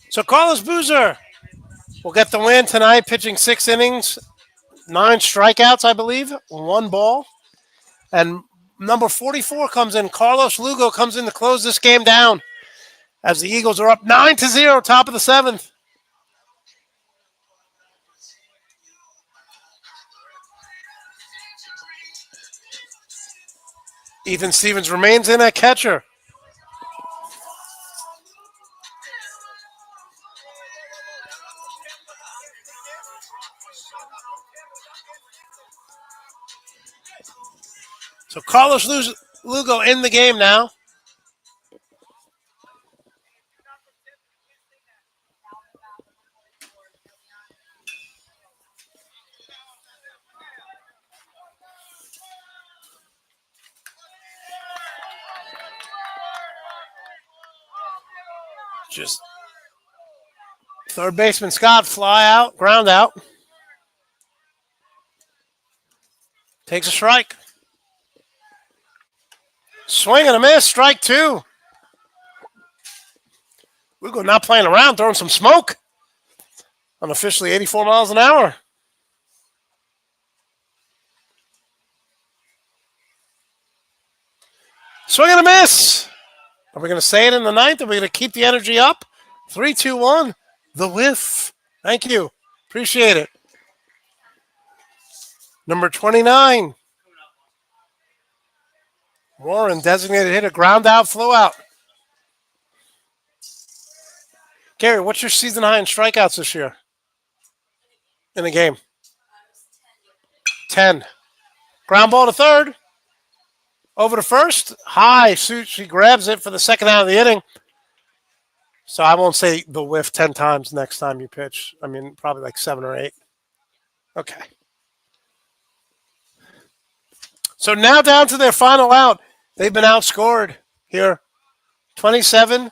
So Carlos Boozer will get the win tonight, pitching 6 innings, 9 strikeouts, I believe, 1 ball. And number 44 comes in. Carlos Lugo comes in to close this game down as the Eagles are up 9-0, top of the 7th. Ethan Stevens remains in at catcher. So Carlos Lugo in the game now. Just third baseman Scott fly out, ground out. Takes a strike. Swing and a miss, strike 2. Lugo not playing around, throwing some smoke. Unofficially 84 miles an hour. Swing and a miss. Are we going to say it in the 9th? Are we going to keep the energy up? 3-2-1. The whiff. Thank you. Appreciate it. Number 29. Warren, designated hitter, ground out, flow out. Gary, what's your season high in strikeouts this year? In the game? 10. Ground ball to third. Over to first. High. She grabs it for the second out of the inning. So I won't say the whiff 10 times next time you pitch. I mean, probably like 7 or 8. Okay. So now down to their final out. They've been outscored here, 27-0.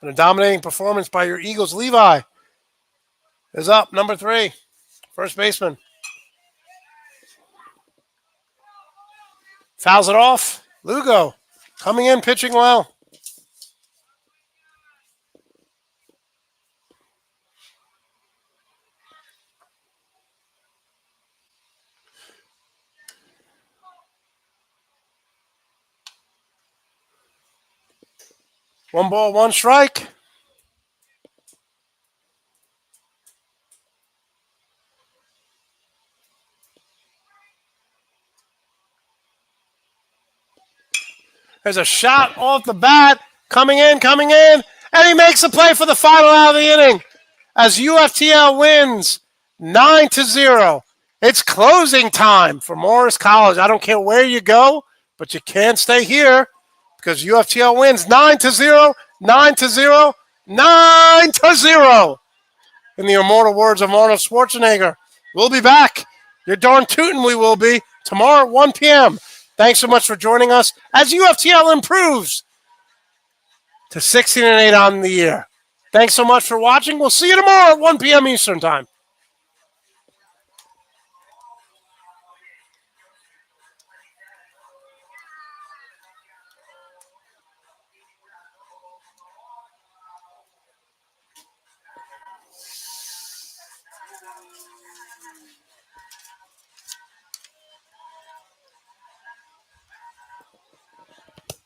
And a dominating performance by your Eagles. Levi is up, number 3, first baseman. Fouls it off. Lugo coming in, pitching well. One ball, one strike. There's a shot off the bat. Coming in. And he makes a play for the final out of the inning as UFTL wins 9-0. It's closing time for Morris College. I don't care where you go, but you can't stay here because UFTL wins 9-0, 9-0, 9-0. In the immortal words of Arnold Schwarzenegger, we'll be back. You're darn tootin' we will be tomorrow at 1 p.m. Thanks so much for joining us as UFTL improves to 16-8 on the year. Thanks so much for watching. We'll see you tomorrow at 1 p.m. Eastern Time.